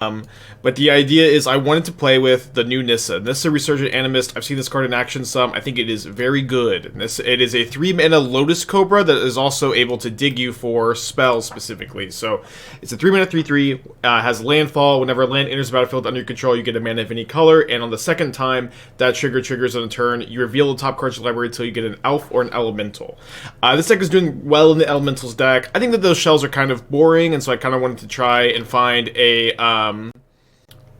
But the idea is I wanted to play with the new Nissa. Nissa Resurgent Animist. I've seen this card in action some. I think it is very good. It is a 3-mana Lotus Cobra that is also able to dig you for spells specifically. So it's a 3-mana 3/3, has landfall. Whenever a land enters the battlefield under your control, you get a mana of any color. And on the second time that triggers on a turn, you reveal the top card of your library until you get an elf or an elemental. This deck is doing well in the elementals deck. I think that those shells are kind of boring, and so I kind of wanted to try and find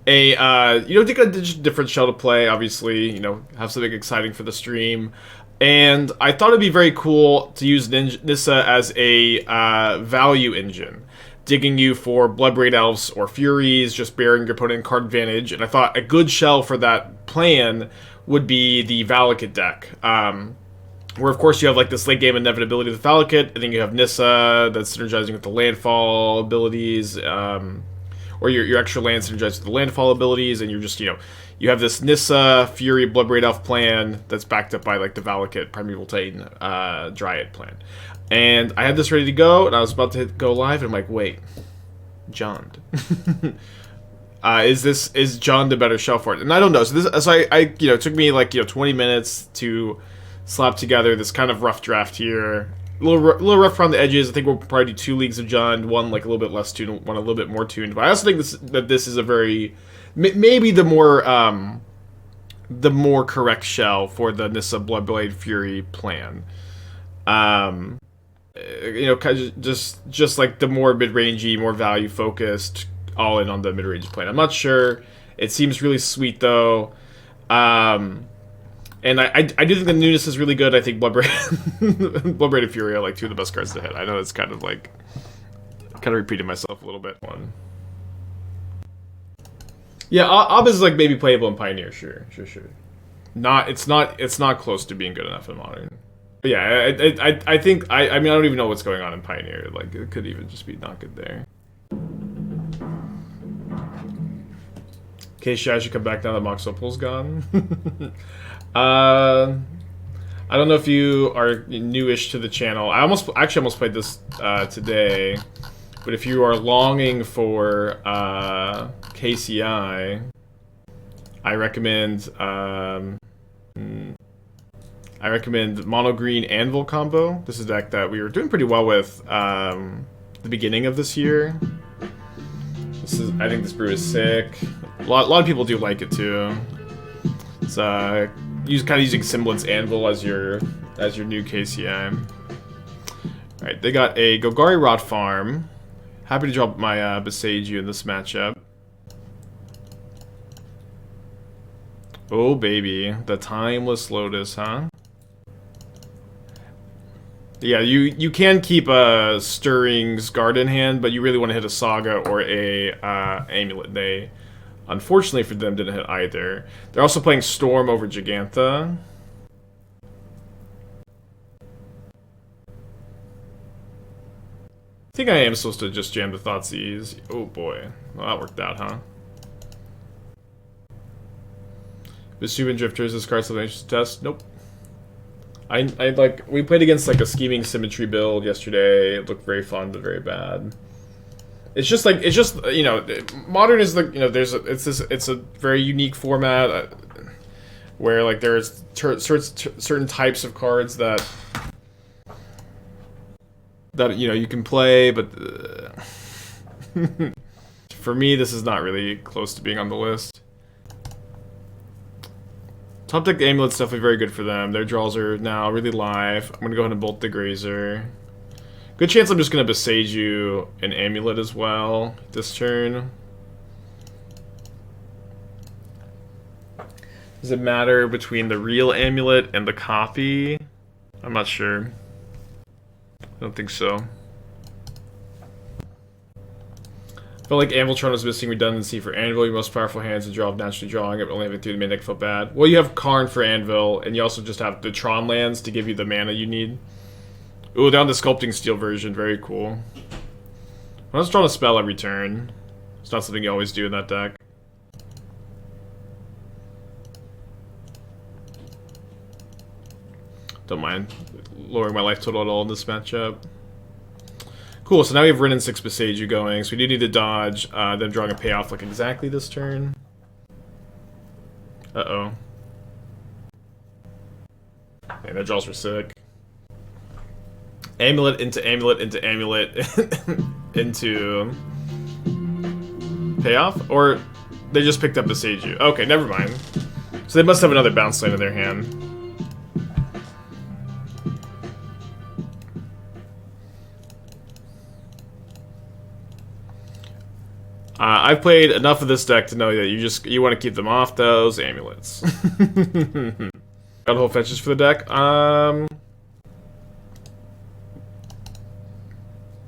take a different shell to play, obviously, have something exciting for the stream. And I thought it'd be very cool to use Nissa as a value engine, digging you for Bloodbraid Elves or Furies, just bearing your opponent card advantage. And I thought a good shell for that plan would be the Valakut deck. Where, of course, you have like this late game inevitability of the Valakut, and then you have Nissa that's synergizing with the landfall abilities, or your extra land synergizes with the landfall abilities, and you're just, you have this Nissa, Fury, Bloodbraid Elf plan that's backed up by, like, the Valakut, Primeval Titan, Dryad plan. And I had this ready to go, and I was about to go live, and I'm like, wait, John. Is John the better shell for it? And I don't know. So it took me, 20 minutes to slap together this kind of rough draft here. A little rough around the edges. I think we'll probably do 2 leagues of John, one a little bit less tuned, one a little bit more tuned. But I also think that this is a very maybe the more correct shell for the Nissa Bloodblade Fury plan. Just like the more mid-rangey, more value focused, all in on the mid-range plan. I'm not sure. It seems really sweet though. And I do think the newness is really good. I think Bloodbraid and Fury are like 2 of the best cards to hit. I know it's kind of repeating myself a little bit. Yeah, Ob is like maybe playable in Pioneer, sure. It's not close to being good enough in Modern. But yeah, I think I mean I don't even know what's going on in Pioneer. Like it could even just be not good there. Okay, I should come back now that Mox Opal's gone. I don't know if you are newish to the channel. I almost played this today, but if you are longing for KCI, I recommend Mono Green Anvil combo. This is a deck that we were doing pretty well with the beginning of this year. I think this brew is sick. A lot of people do like it too. It's kind of using Semblance Anvil as your new KCI. Alright, they got a Golgari Rot farm. Happy to drop my Boseiju in this matchup. Oh baby, the Timeless Lotus, huh? Yeah, you can keep a Stirring's Guard in hand, but you really want to hit a Saga or a Amulet. They, unfortunately for them, didn't hit either. They're also playing Storm over Gigantha. I think I am supposed to just jam the Thoughtseize. Oh boy, well, that worked out, huh? Vesuvian Drifters, this card something I should test? Nope. We played against like a Scheming Symmetry build yesterday. It looked very fun but very bad. It's just Modern is it's a very unique format where like there's certain types of cards that you can play, but for me this is not really close to being on the list. Top deck Amulet's definitely very good for them. Their draws are now really live. I'm going to go ahead and bolt the Grazer. Good chance I'm just going to Boseiju an Amulet as well this turn. Does it matter between the real Amulet and the copy? I'm not sure. I don't think so. I felt like Anviltron was missing redundancy for Anvil, your most powerful hands and draw of naturally drawing it, but only having 3 to make deck felt bad. Well, you have Karn for Anvil, and you also just have the Tron lands to give you the mana you need. Ooh, down the Sculpting Steel version, very cool. I was drawing a spell every turn. It's not something you always do in that deck. Don't mind lowering my life total at all in this matchup. Cool, so now we have Wrenn and Six Boseiju going, so we do need to dodge them drawing a payoff like exactly this turn. Uh-oh. Man, that draws were sick. Amulet into amulet into amulet into payoff? Or they just picked up Boseiju. Okay, never mind. So they must have another bounce land in their hand. I've played enough of this deck to know that you want to keep them off those amulets. Got whole fetches for the deck.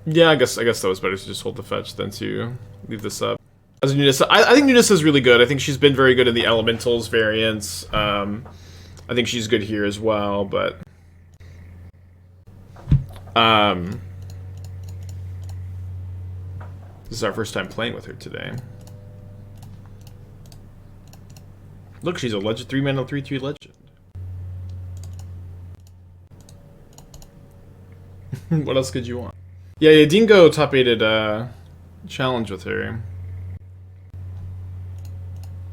Yeah, I guess that was better to just hold the fetch than to leave this up. As a Nissa, I think Nissa is really good. I think she's been very good in the Elementals variants. I think she's good here as well, but this is our first time playing with her today. Look, she's a legend, 3-mana 3/3 legend. What else could you want? Yeah, Dingo top-8'd challenge with her.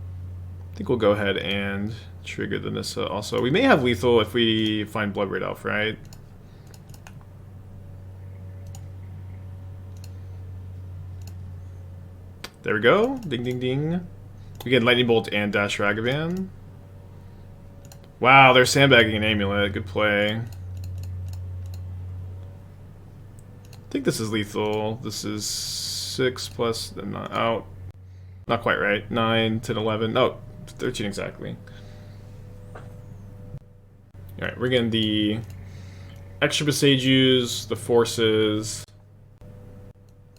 I think we'll go ahead and trigger the Nissa also. We may have lethal if we find Bloodbraid Elf, right? There we go. Ding, ding, ding. We get Lightning Bolt and Dash Ragavan. Wow, they're sandbagging an amulet. Good play. I think this is lethal. This is 6 plus... out. Not quite right. 9, 10, 11. Oh, 13 exactly. Alright, we're getting the extra Boseijus, the forces,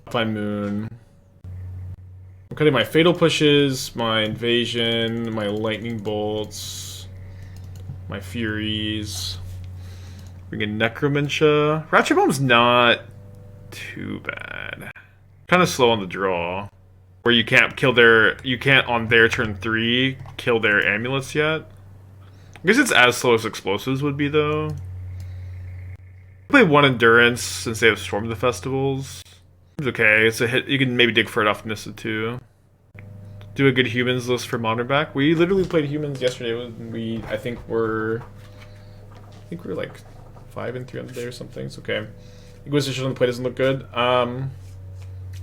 Alpine Moon. I'm cutting my Fatal Pushes, my Invasion, my Lightning Bolts, my Furies. We're getting Necromentia. Ratchet Bomb's not too bad. Kind of slow on the draw. Where you can't kill you can't on their turn 3 kill their amulets yet. I guess it's as slow as explosives would be though. Play 1 endurance since they have stormed the festivals. It's okay, it's a hit. You can maybe dig for it off Nissa too. Do a good humans list for modern back. We literally played humans yesterday when I think we're like 5 and 3 on the day or something. It's okay. Inquisition on the play doesn't look good. I mean,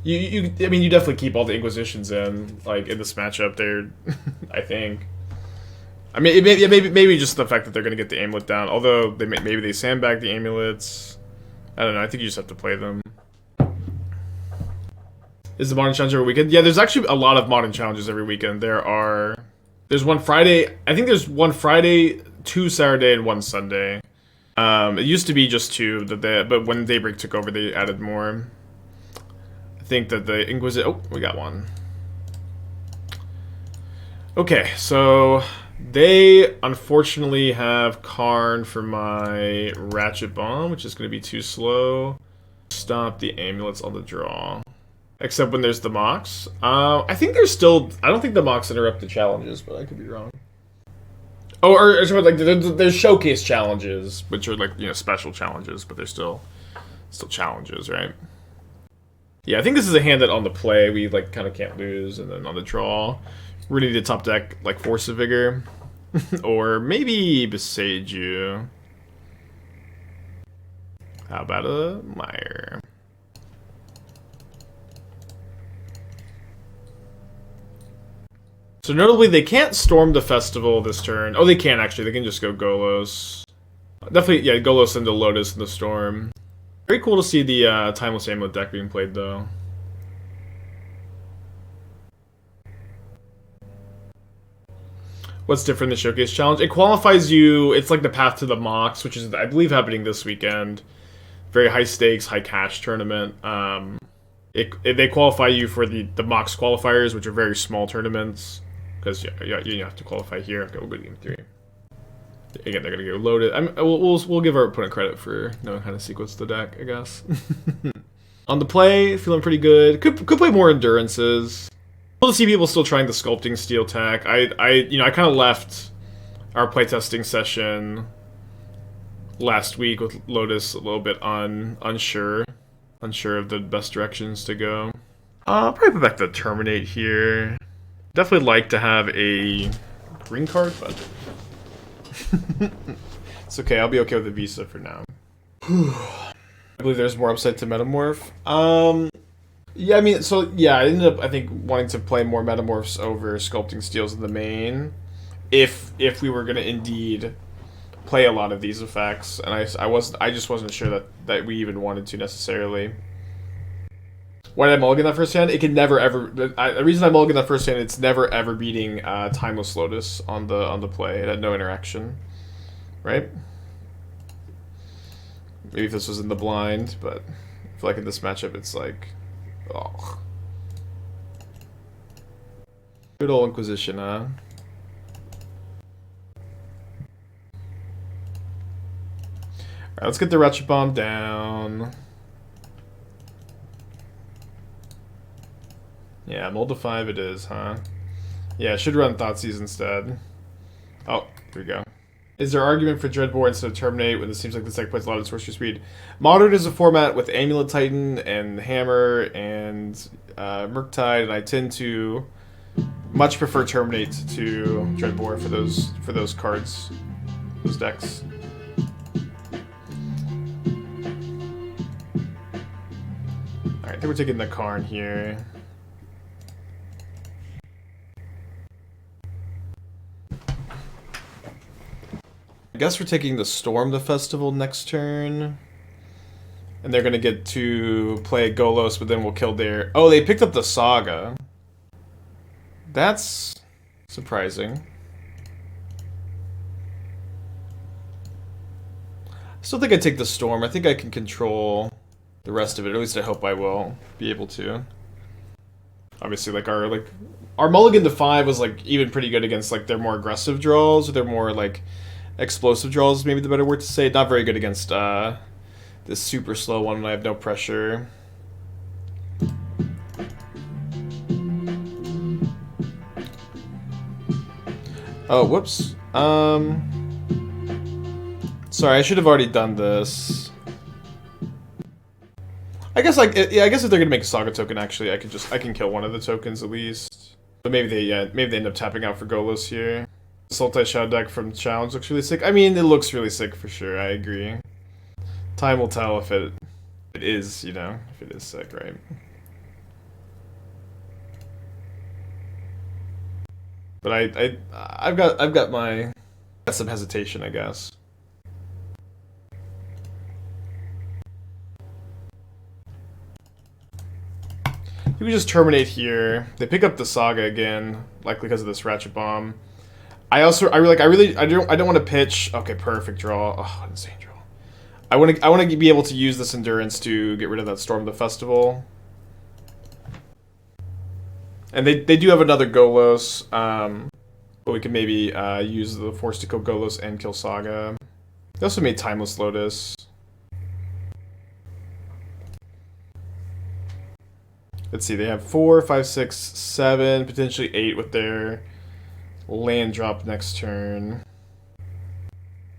you definitely keep all the Inquisitions in, like, in this matchup there, I think. I mean, maybe just the fact that they're going to get the amulet down, although maybe they sandbag the amulets. I don't know, I think you just have to play them. Is the Modern Challenge every weekend? Yeah, there's actually a lot of Modern Challenges every weekend. There's one Friday, I think there's one Friday, 2 Saturday, and 1 Sunday. It used to be just 2, but when Daybreak took over, they added more. I think that the Inquisition... Oh, we got one. Okay, so they unfortunately have Karn for my Ratchet Bomb, which is going to be too slow. Stop the amulets on the draw. Except when there's the mocks. I think there's still... I don't think the mocks interrupt the challenges, but I could be wrong. Oh, or like there's showcase challenges, which are like, you know, special challenges, but they're still challenges, right? Yeah, I think this is a hand that on the play we like kind of can't lose, and then on the draw, we need to top deck like Force of Vigor, or maybe Boseiju. How about a Mire? So notably, they can't storm the festival this turn. Oh, they can actually. They can just go Golos. Definitely, yeah, Golos into Lotus in the storm. Very cool to see the Timeless Amulet deck being played, though. What's different in the Showcase Challenge? It qualifies you... It's like the Path to the Mox, which is, I believe, happening this weekend. Very high stakes, high cash tournament. They qualify you for the Mox qualifiers, which are very small tournaments. Because you have to qualify here. Okay, we'll go to game 3. Again, they're gonna go loaded. We'll give our opponent credit for knowing how to sequence the deck, I guess. On the play, feeling pretty good. Could play more endurances. Cool to see people still trying the sculpting steel tech. I kind of left our playtesting session last week with Lotus a little bit unsure. Unsure of the best directions to go. I'll probably put back the Terminate here. Definitely like to have a green card, but it's okay. I'll be okay with the Visa for now. I believe there's more upside to Metamorph. Yeah, I mean, so yeah, I ended up, I think, wanting to play more Metamorphs over Sculpting Steels in the main, if we were gonna indeed play a lot of these effects, and I just wasn't sure that we even wanted to necessarily. Why did I mulligan that first hand? It can never ever. The reason I mulligan that first hand, it's never ever beating Timeless Lotus on the play. It had no interaction, right? Maybe if this was in the blind, but I feel like in this matchup, it's like, oh, good old Inquisition, huh? Alright, let's get the Ratchet Bomb down. Yeah, mold to 5 it is, huh? Yeah, I should run Thoughtseize instead. Oh, here we go. Is there argument for Dreadbore instead of Terminate when it seems like this deck plays a lot of sorcery speed? Modern is a format with Amulet Titan and Hammer and Murktide, and I tend to much prefer Terminate to Dreadbore for those cards, those decks. Alright, I think we're taking the Karn here. I guess we're taking the Storm the Festival next turn. And they're gonna get to play Golos, but then we'll kill their... Oh, they picked up the Saga. That's surprising. I still think I'd take the Storm. I think I can control the rest of it. At least I hope I will be able to. Obviously, like our mulligan to 5 was like even pretty good against like their more aggressive draws, or their more like explosive draws, maybe the better word to say. Not very good against this super slow one when I have no pressure. Oh, whoops. Sorry, I should have already done this. I guess like yeah, I guess if they're gonna make a Saga token, actually, I can kill one of the tokens at least. But maybe they end up tapping out for Golos here. Sultai Shadow deck from Challenge looks really sick. I mean, it looks really sick for sure, I agree. Time will tell if it is, you know, if it is sick, right? But I've got some hesitation, I guess. You can just Terminate here. They pick up the Saga again, likely because of this Ratchet Bomb. I don't want to pitch. Okay, perfect draw. Oh, insane draw. I want to be able to use this Endurance to get rid of that Storm the Festival. And they do have another Golos, but we can maybe use the Force to kill Golos and kill Saga. They also made Timeless Lotus. Let's see, they have 4, 5, 6, 7, potentially 8 with their land drop next turn.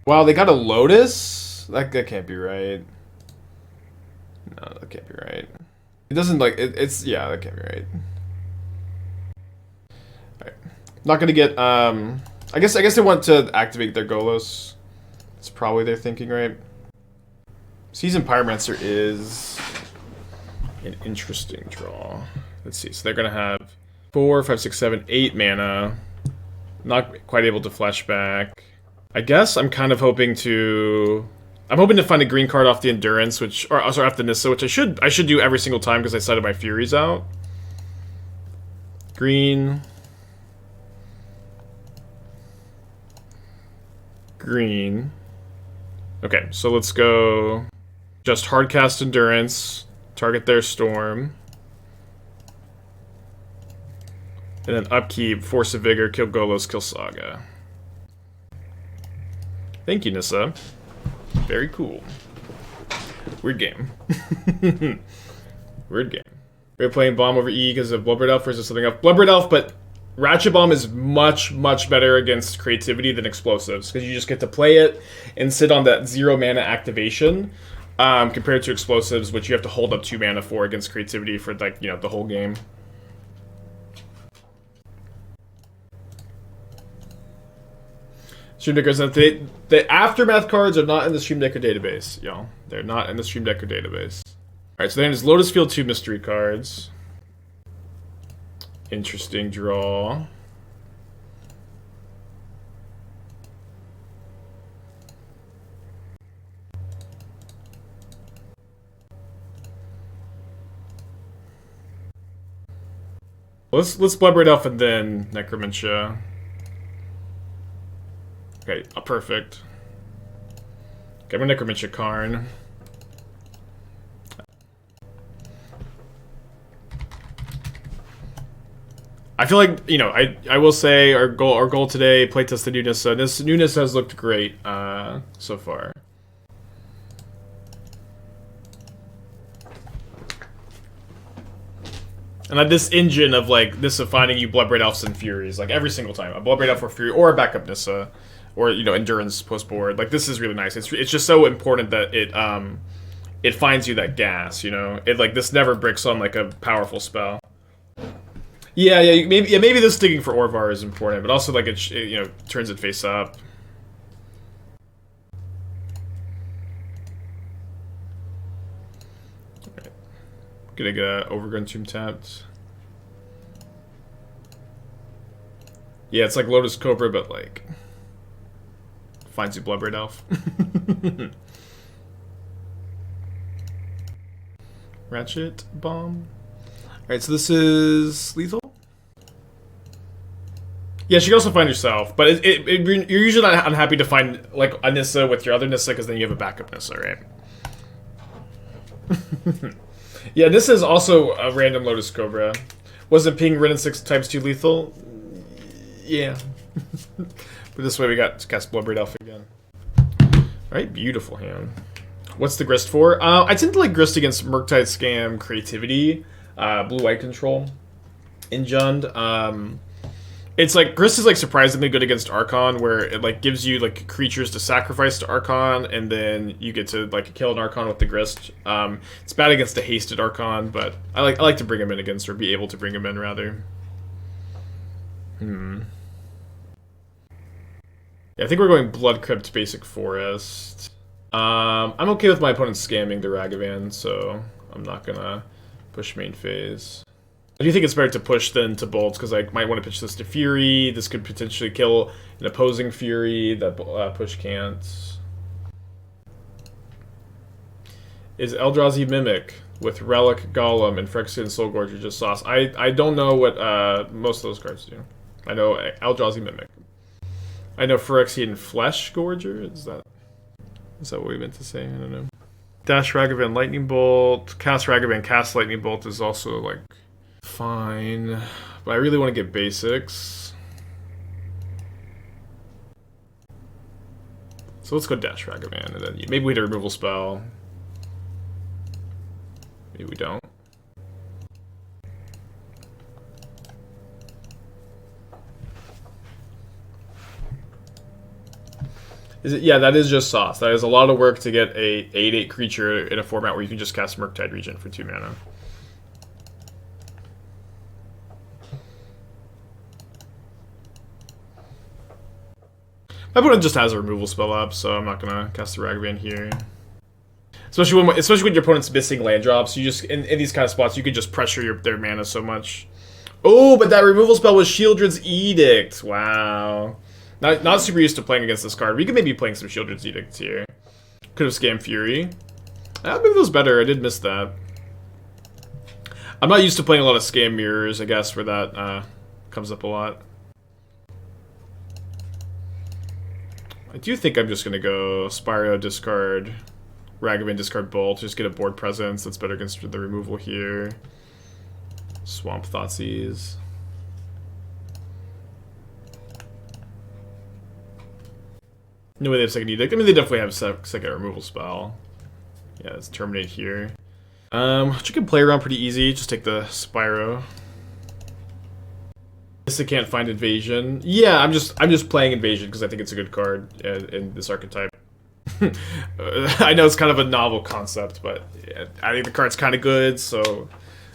Wow, they got a Lotus? That can't be right. No, that can't be right. It doesn't like it's yeah, that can't be right. Alright. Not gonna get I guess they want to activate their Golos. That's probably their thinking, right? Seasoned Pyromancer is an interesting draw. Let's see. So they're gonna have 4, 5, 6, 7, 8 mana. Not quite able to flashback. I guess I'm kind of hoping to find a green card off the Endurance, or sorry, off the Nissa, which I should do every single time because I cited my Furies out. Green. Green. Okay, so let's go just hardcast Endurance, target their Storm. And then upkeep, Force of Vigor, kill Golos, kill Saga. Thank you, Nissa. Very cool. Weird game. Weird game. We're playing Bomb over E because of Bloodbraid Elf, or is this something else? Bloodbraid Elf, but Ratchet Bomb is much, much better against creativity than explosives, because you just get to play it and sit on that 0 mana activation. compared to explosives, which you have to hold up 2 mana for against creativity for, like, you know, the whole game. Stream Deckers, the Aftermath cards are not in the Stream Decker database, y'all. They're not in the Stream Decker database. Alright, so then there's Lotus Field 2 mystery cards. Interesting draw. Let's Bloodbraid Elf and then Necromentia. Okay, perfect. Okay, I'm gonna Necromentia Karn. I feel like, you know, I will say our goal today, playtest the new Nissa. This new Nissa has looked great so far. And like this engine of like Nissa finding you Bloodbraid Elves and Furies, like every single time. A Bloodbraid Elf or Fury or a backup Nissa. Or, you know, Endurance post board. Like, this is really nice. It's just so important that it finds you that gas, you know? It, like, this never bricks on, like, a powerful spell. Yeah, maybe this digging for Orvar is important, but also, like, it you know, turns it face up. Right. Gonna get a Overgrown Tomb tapped. Yeah, it's like Lotus Cobra, but, like... finds you Bloodbraid Elf. Ratchet Bomb. Alright, so this is lethal? Yes, you can also find yourself, but you're usually not unhappy to find like a Nissa with your other Nissa, because then you have a backup Nissa, right? Yeah, this is also a random Lotus Cobra. Wasn't ping Wrenn and Six ×2 lethal? Yeah. But this way we got to cast Bloodbraid Elf again. Alright, beautiful hand. What's the Grist for? I tend to like Grist against Murktide Scam Creativity, blue-white control in Jund. It's like, Grist is like surprisingly good against Archon, where it like gives you like creatures to sacrifice to Archon, and then you get to like kill an Archon with the Grist. It's bad against a hasted Archon, but I like to bring him in against, or be able to bring him in rather. Yeah, I think we're going Blood Crypt Basic Forest. I'm okay with my opponent scamming the Ragavan, so I'm not gonna push main phase. I do think it's better to push than to bolt, because I might want to pitch this to Fury. This could potentially kill an opposing Fury that push can't. Is Eldrazi Mimic with Relic, Golem, and Phyrexian Soulgorger just sauce? I don't know what most of those cards do. I know Eldrazi Mimic. I know Phyrexian Flesh Gorger. Is that what we meant to say? I don't know. Dash Ragavan Lightning Bolt. Cast Ragavan Cast Lightning Bolt is also like fine, but I really want to get basics. So let's go Dash Ragavan, and then maybe we hit a removal spell. Maybe we don't. Is it? Yeah, that is just sauce. That is a lot of work to get a 8/8 creature in a format where you can just cast Murktide Regent for 2 mana. My opponent just has a removal spell up, so I'm not gonna cast the Ragavan here. Especially when your opponent's missing land drops, you just in these kind of spots you can just pressure their mana so much. Oh, but that removal spell was Shieldred's Edict. Wow. Not super used to playing against this card. We could maybe be playing some Shieldred's Edicts here. Could have scammed Fury. Maybe that was better. I did miss that. I'm not used to playing a lot of Scam Mirrors, I guess, where that comes up a lot. I do think I'm just going to go Spyro, discard Ragavan, discard Bolt. Just get a board presence that's better against the removal here. Swamp Thoughtseize. No way they have second edict. I mean, they definitely have second removal spell. Yeah, let's Terminate here. You can play around pretty easy. Just take the Spyro. Nissa can't find Invasion. Yeah, I'm just playing Invasion because I think it's a good card in this archetype. I know it's kind of a novel concept, but yeah, I think the card's kind of good, so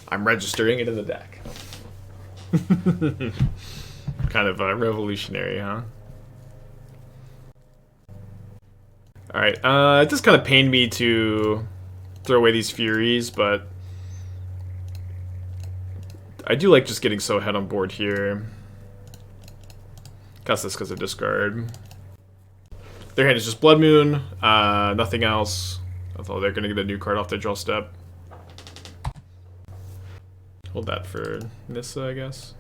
I'm registering it in the deck. Kind of revolutionary, huh? Alright, it just kind of pained me to throw away these Furies, but I do like just getting so ahead on board here. Cast this because of discard. Their hand is just Blood Moon, nothing else. Although they're going to get a new card off their draw step. Hold that for Nissa, I guess.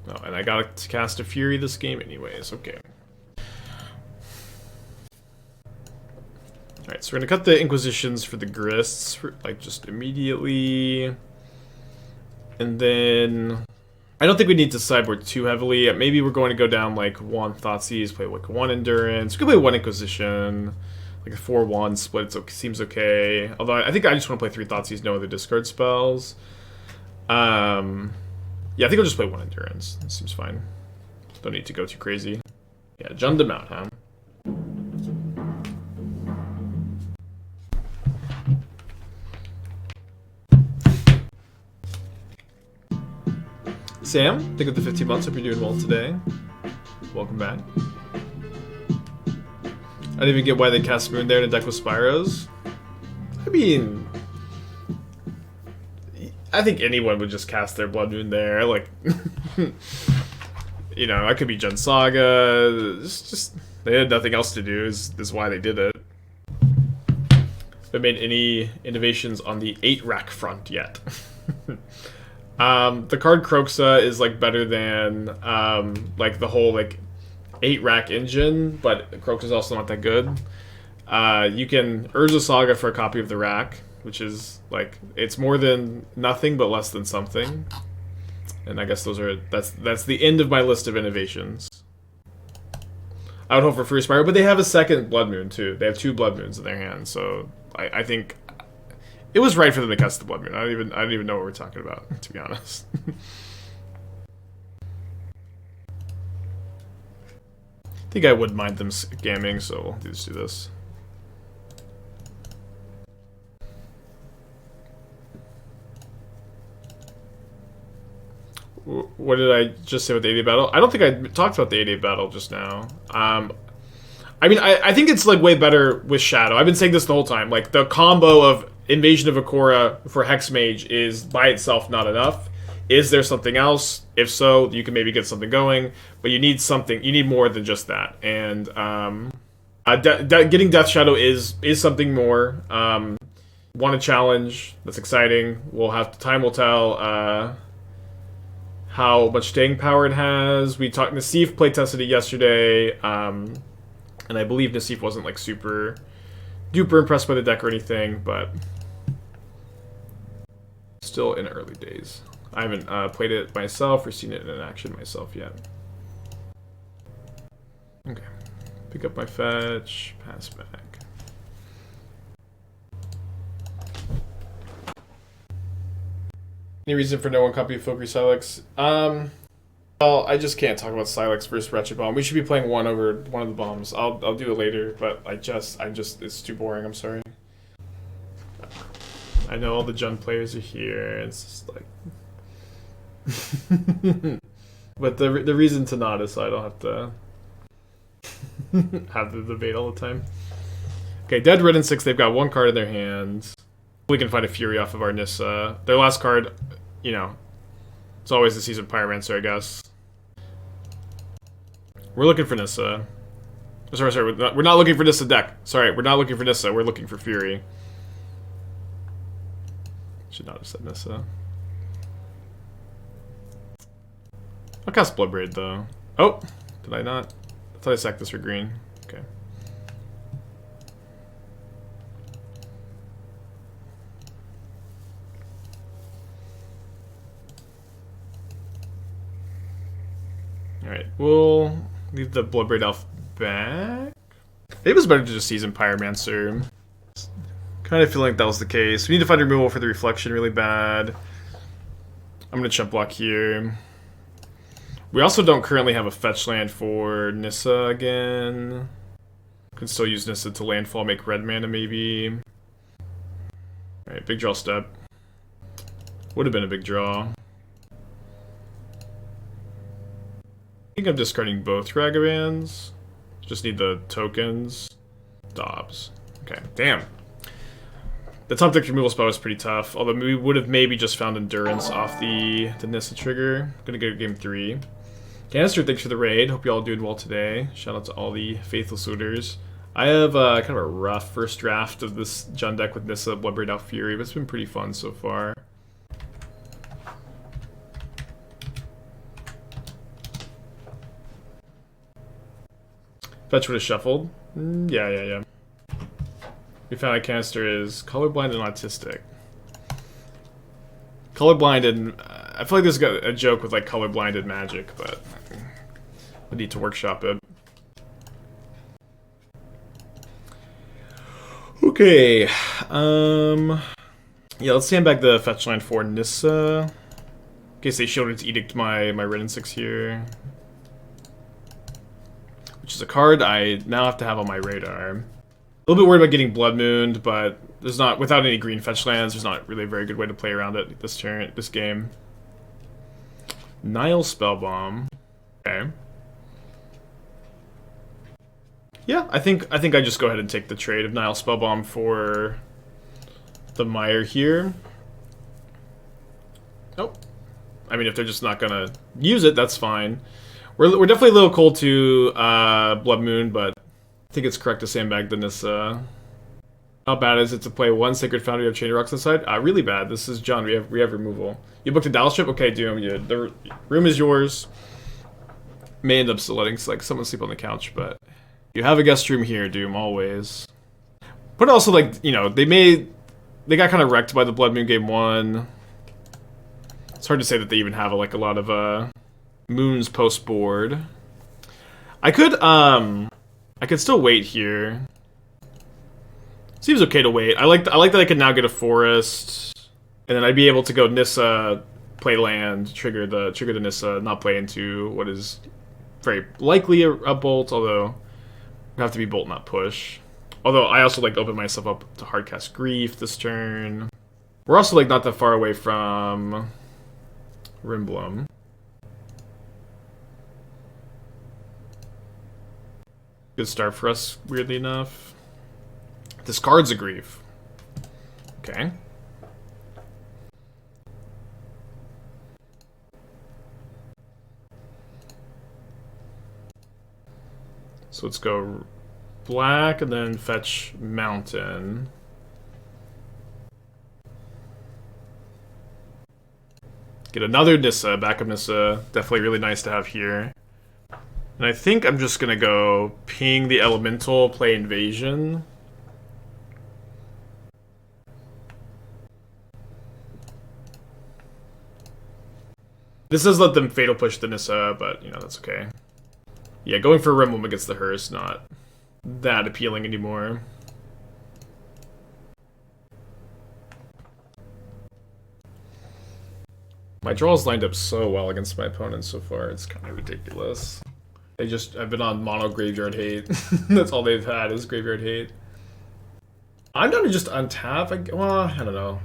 Oh, and I got to cast a Fury this game anyways, okay. Alright, so we're going to cut the Inquisitions for the Grists, like, just immediately. And then I don't think we need to sideboard too heavily. Maybe we're going to go down, like, 1 Thoughtseize, play, like, 1 Endurance. We could play 1 Inquisition. Like, a 4-1 split seems okay. Although, I think I just want to play 3 Thoughtseizes, no other discard spells. Yeah, I think I'll just play 1 Endurance. That seems fine. Don't need to go too crazy. Yeah, Jund them out, huh? Sam, think of the 15 months. Hope you're doing well today. Welcome back. I didn't even get why they cast Moon there in a deck with Spyros. I mean, I think anyone would just cast their Blood Moon there. Like, you know, I could be Jund Saga. It's just they had nothing else to do. Is why they did it. Haven't made any innovations on the 8-rack front yet. The card Kroxa is like better than like the whole like 8-rack engine, but Kroxa is also not that good. You can Urza Saga for a copy of the rack, which is like it's more than nothing but less than something. And I guess that's the end of my list of innovations. I would hope for Free Spire, but they have a second Blood Moon too. They have 2 Blood Moons in their hand, so I think it was right for them to cast the Blood Moon. I don't even know what we're talking about, to be honest. I think I wouldn't mind them scamming, so we'll just do this. What did I just say with the 80 battle? I don't think I talked about the 80 battle just now. I mean, I think it's like way better with Shadow. I've been saying this the whole time. Like the combo of Invasion of Azgol for Hexmage is by itself not enough. Is there something else? If so, you can maybe get something going. But you need something. You need more than just that. And getting Death Shadow is something more. Want a challenge? That's exciting. We'll have time will tell. How much staying power it has. We talked. Nassif playtested it yesterday. And I believe Nassif wasn't like super duper impressed by the deck or anything, but still in early days. I haven't played it myself or seen it in action myself yet. Okay. Pick up my fetch, pass back. Any reason for no one copy of Focus Silex? Well, I just can't talk about Silex versus Ratchet Bomb. We should be playing one over one of the bombs. I'll do it later, but I'm just it's too boring. I'm sorry. I know all the Jund players are here. It's just like, but the reason to not is so I don't have to have the debate all the time. Okay, dead Wrenn and Six. They've got 1 card in their hands. We can find a Fury off of our Nissa. Their last card, you know, it's always the Seasoned Pyromancer, I guess. We're looking for Nissa. Sorry, we're not looking for Nissa deck. Sorry, we're not looking for Nissa. We're looking for Fury. Should not have said Nissa. I'll cast Bloodbraid, though. Oh, did I not? I thought I sacked this for green. Okay. Alright, we'll leave the Bloodbraid Elf back. Maybe it was better to just Seasoned Pyromancer. Kind of feeling like that was the case. We need to find removal for the reflection really bad. I'm going to chump block here. We also don't currently have a fetch land for Nissa again. Could still use Nissa to landfall, make red mana maybe. Alright, big draw step. Would have been a big draw. I think I'm discarding both Ragavans. Just need the tokens. Dobbs. Okay, damn. The top deck removal spell was pretty tough, although we would have maybe just found Endurance off the Nissa trigger. Gonna go game 3. Canister, thanks for the raid. Hope you all doing well today. Shout out to all the faithful suitors. I have kind of a rough first draft of this Jund deck with Nissa, Bloodbraid Elf, Fury, but it's been pretty fun so far. Fetch would have shuffled. Yeah. We found a canister is colorblind and autistic. Colorblind and... I feel like there's a joke with like colorblind and magic, but I need to workshop it. Okay. Yeah, let's stand back the fetch line for Nissa. In case they shielded to edict my Wrenn and Six here. Which is a card I now have to have on my radar. A little bit worried about getting Blood Mooned, but there's not, without any green fetch lands, there's not really a very good way to play around it this game. Nile Spellbomb. Okay. Yeah, I think I just go ahead and take the trade of Nile Spellbomb for the Mire here. Nope. I mean, if they're just not gonna use it, that's fine. We're definitely a little cold to Blood Moon, but I think it's correct to sandbag the Nissa. How bad is it to play one Sacred Foundry of Chain of Rocks inside? Really bad. This is John. We have removal. You booked a Dallas trip? Okay, Doom. The room is yours. May end up still letting like someone sleep on the couch, but you have a guest room here, Doom. Always. But also, like, you know, they got kind of wrecked by the Blood Moon game 1. It's hard to say that they even have a lot of moons post board. I could still wait here. Seems okay to wait. I like that I can now get a forest, and then I'd be able to go Nissa, play land, trigger the Nissa, not play into what is very likely a bolt, although it would have to be bolt, not push. Although I also like to open myself up to hardcast Grief this turn. We're also like not that far away from Rimblum. Good start for us, weirdly enough. Discards a Grief. Okay. So let's go black and then fetch Mountain. Get another Nissa, backup Nissa. Definitely really nice to have here. And I think I'm just gonna go ping the Elemental, play Invasion. This does let them Fatal Push the Nissa, but, you know, that's okay. Yeah, going for Rimblem against the Hearse, not that appealing anymore. My draws lined up so well against my opponents so far, it's kind of ridiculous. I've been on mono Graveyard Hate. That's all they've had is Graveyard Hate. I'm down to just untap, well, I don't know.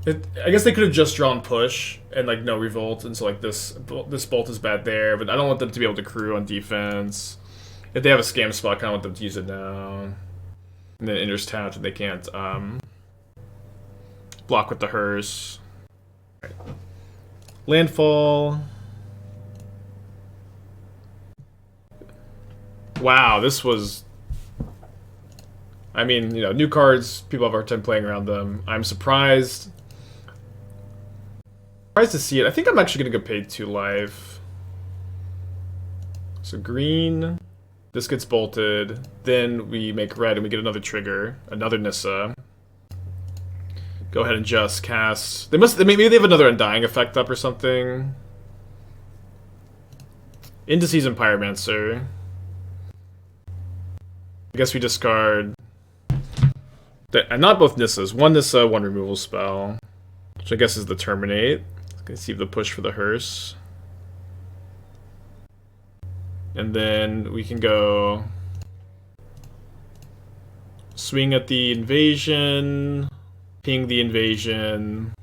I guess they could have just drawn push and like no revolt, and so like this bolt is bad there, but I don't want them to be able to crew on defense. If they have a scam spot, I kind of want them to use it now. And then enters tapped and they can't block with the Hearse. Right. Landfall. Wow, this was... I mean, you know, new cards, people have a hard time playing around them. I'm surprised to see it. I think I'm actually going to go pay 2 life. So green, this gets bolted, then we make red and we get another trigger, another Nissa. Go ahead and just cast... Maybe they have another Undying effect up or something. Into Seasoned Pyromancer. I guess we discard... And not both Nissas. One Nissa, one removal spell. Which I guess is the Terminate. Let's see the push for the Hearse. And then we can go swing at the invasion, ping the invasion,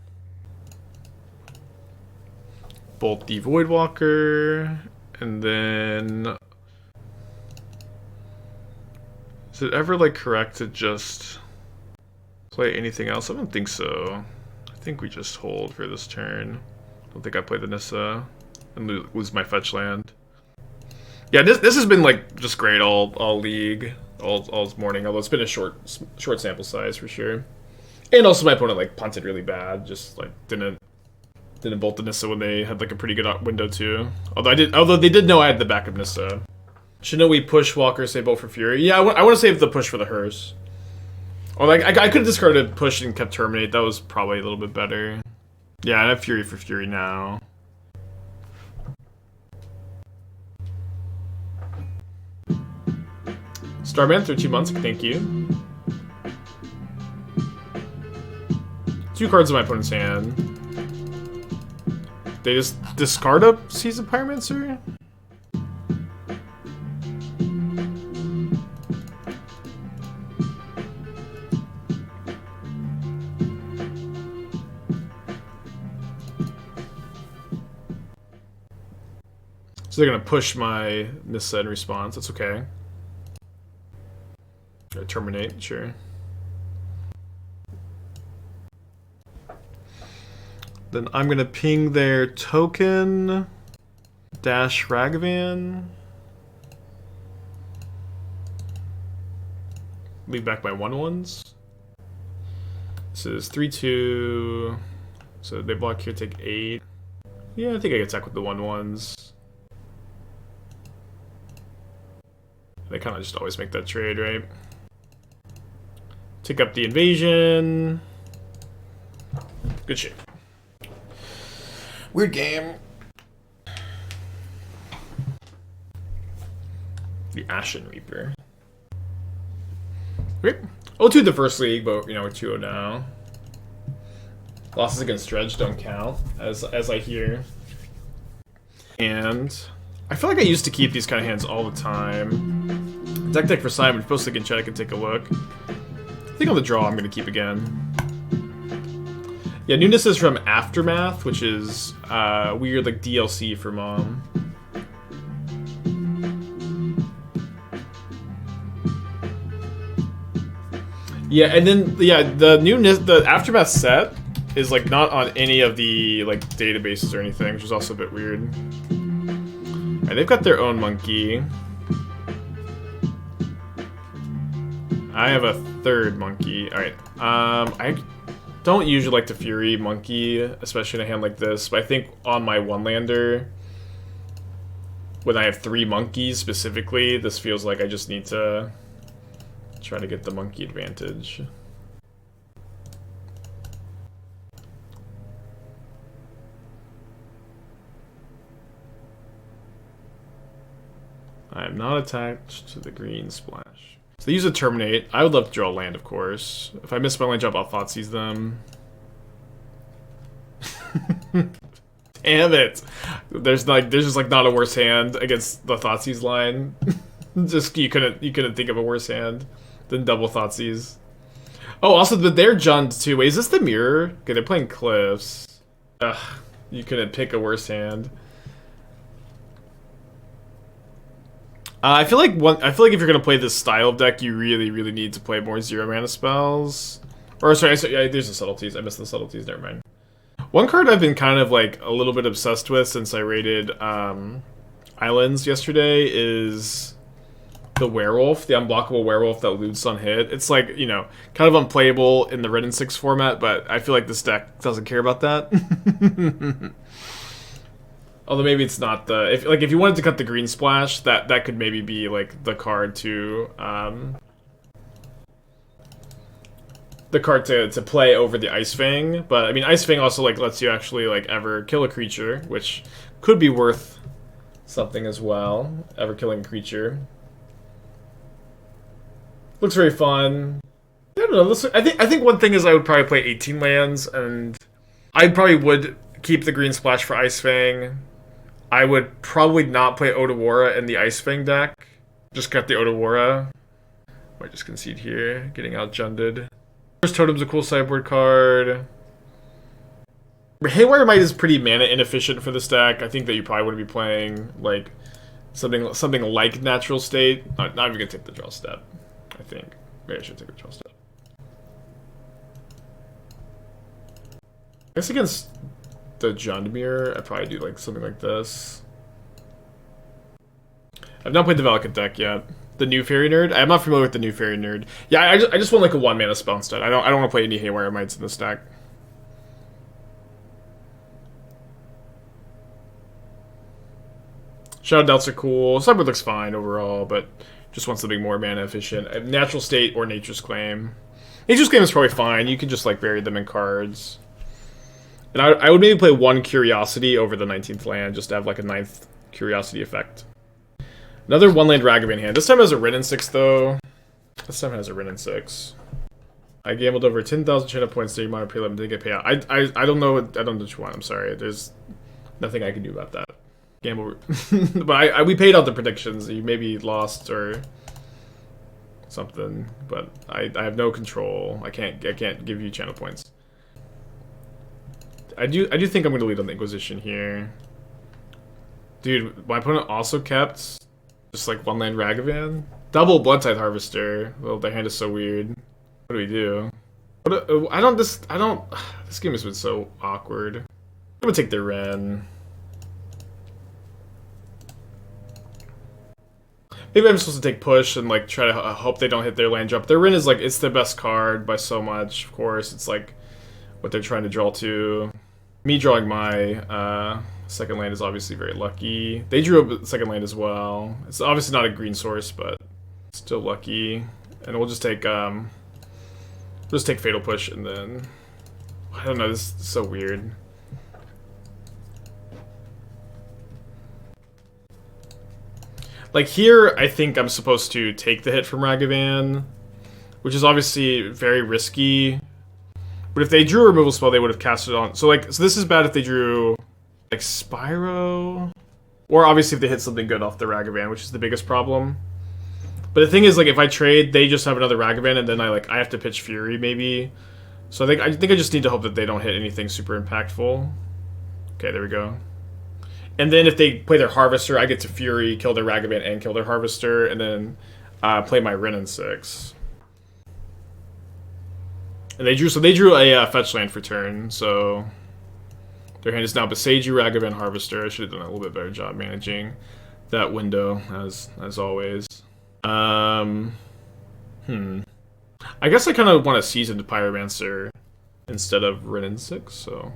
bolt the Voidwalker, and then... Is it ever, like, correct to just play anything else? I don't think so. I think we just hold for this turn. I don't think I play the Nissa and lose my fetch land. Yeah, this has been, like, just great all league, all morning, although it's been a short sample size for sure. And also my opponent, like, punted really bad, just, like, didn't bolt the Nissa when they had, like, a pretty good window, too. Although they did know I had the backup Nissa. Shouldn't we push Walker, say bolt for Fury? Yeah, I want to save the push for the hearse. Or, like, I could have discarded push and kept Terminate. That was probably a little bit better. Yeah, I have Fury for Fury now. Starman, 13 months, thank you. 2 cards in my opponent's hand. They just discard a Seasoned Pyromancer? So they're gonna push my Nissa in response, that's okay. Or Terminate, sure. Then I'm gonna ping their token, dash Ragavan. Leave back my 1/1s. This is 3/2. So they block here, take 8. Yeah, I think I can attack with the 1/1s. They kind of just always make that trade, right? Take up the invasion. Good shape. Weird game. The Ashen Reaper. Okay. 0-2 the first league, but you know we're 2-0 now. Losses against Dredge don't count, as I hear. And I feel like I used to keep these kind of hands all the time. Deck for Simon, post in chat, I can take a look. I think on the draw I'm gonna keep again. Yeah, Newness is from Aftermath, which is weird like DLC for Mom. Yeah, and then the Aftermath set is like not on any of the like databases or anything, which is also a bit weird. Alright, they've got their own monkey. I have a third monkey. Alright. I don't usually like to Fury monkey, especially in a hand like this, but I think on my one-lander, when I have 3 monkeys specifically, this feels like I just need to try to get the monkey advantage. I am not attached to the green splash. So they use a Terminate. I would love to draw a land, of course. If I miss my land drop, I'll Thoughtseize them. Damn it! There's just like not a worse hand against the Thoughtseize line. Just you couldn't think of a worse hand than double Thoughtseize. Oh, also but they're Jund too. Wait, is this the mirror? Okay, they're playing Cliffs. Ugh, you couldn't pick a worse hand. I feel like if you're gonna play this style of deck, you really need to play more 0 mana spells. Or sorry, there's the subtleties. I missed the subtleties. Never mind. One card I've been kind of like a little bit obsessed with since I raided Islands yesterday is the werewolf, the unblockable werewolf that loots on hit. It's like, you know, kind of unplayable in the Wrenn and Six format, but I feel like this deck doesn't care about that. Although maybe it's not the if you wanted to cut the green splash, that could maybe be like the card to play over the Ice Fang. But I mean, Ice Fang also like lets you actually like ever kill a creature, which could be worth something as well. Ever killing a creature looks very fun. I don't know. I think one thing is I would probably play 18 lands, and I probably would keep the green splash for Ice Fang. I would probably not play Otawara in the Ice Fang deck. Just cut the Otawara. Might just concede here, getting outjunded. First Totem's a cool sideboard card. Haywire Might is pretty mana inefficient for this deck. I think that you probably want to be playing like something like Natural State. Not even gonna take the draw step. I think maybe I should take the draw step. I guess against the Jundmere, I'd probably do like something like this. I've not played the Valakut deck yet. The new Fairy Nerd? I'm not familiar with the new Fairy Nerd. Yeah, I just want like a 1-mana spell instead. I don't want to play any Haywire Mites in this deck. Shadow Delts are cool. Cyber looks fine overall, but just want something more mana efficient. Natural State or Nature's Claim. Nature's Claim is probably fine. You can just like vary them in cards. And I would maybe play 1 Curiosity over the 19th land, just to have like a 9th Curiosity effect. Another 1-land Ragavan hand. This time it has a Wrenn and Six though. This time it has a Wrenn and Six. I gambled over 10,000 channel points to my prelim and didn't get payout. I don't know what you want. I'm sorry. There's nothing I can do about that. Gamble, but we paid out the predictions. You maybe lost or something, but I have no control. I can't give you channel points. I do think I'm going to lead on the Inquisition here. Dude, my opponent also kept just like 1-land Ragavan. Double Bloodtithe Harvester. Well, their hand is so weird. What do we do? This game has been so awkward. I'm going to take the Wrenn. Maybe I'm supposed to take push and like try to hope they don't hit their land drop. Their Wrenn is like, it's the best card by so much, of course. It's like what they're trying to draw to. Me drawing my second land is obviously very lucky. They drew a second land as well. It's obviously not a green source, but still lucky. And we'll just take Fatal Push and then I don't know, this is so weird. Like here, I think I'm supposed to take the hit from Ragavan, which is obviously very risky. But if they drew a removal spell, they would have cast it on. So this is bad if they drew like Spyro, or obviously if they hit something good off the Ragavan, which is the biggest problem. But the thing is, like, if I trade, they just have another Ragavan, and then I have to pitch Fury maybe. So I think I just need to hope that they don't hit anything super impactful. Okay, there we go. And then if they play their Harvester, I get to Fury, kill their Ragavan, and kill their Harvester, and then play my Wrenn and Six. And they drew a fetch land for turn, so their hand is now Boseiju, Ragavan, Harvester. I should have done a little bit better job managing that window, as always. I guess I kind of want a Seasoned Pyromancer instead of Wrenn and Six, so...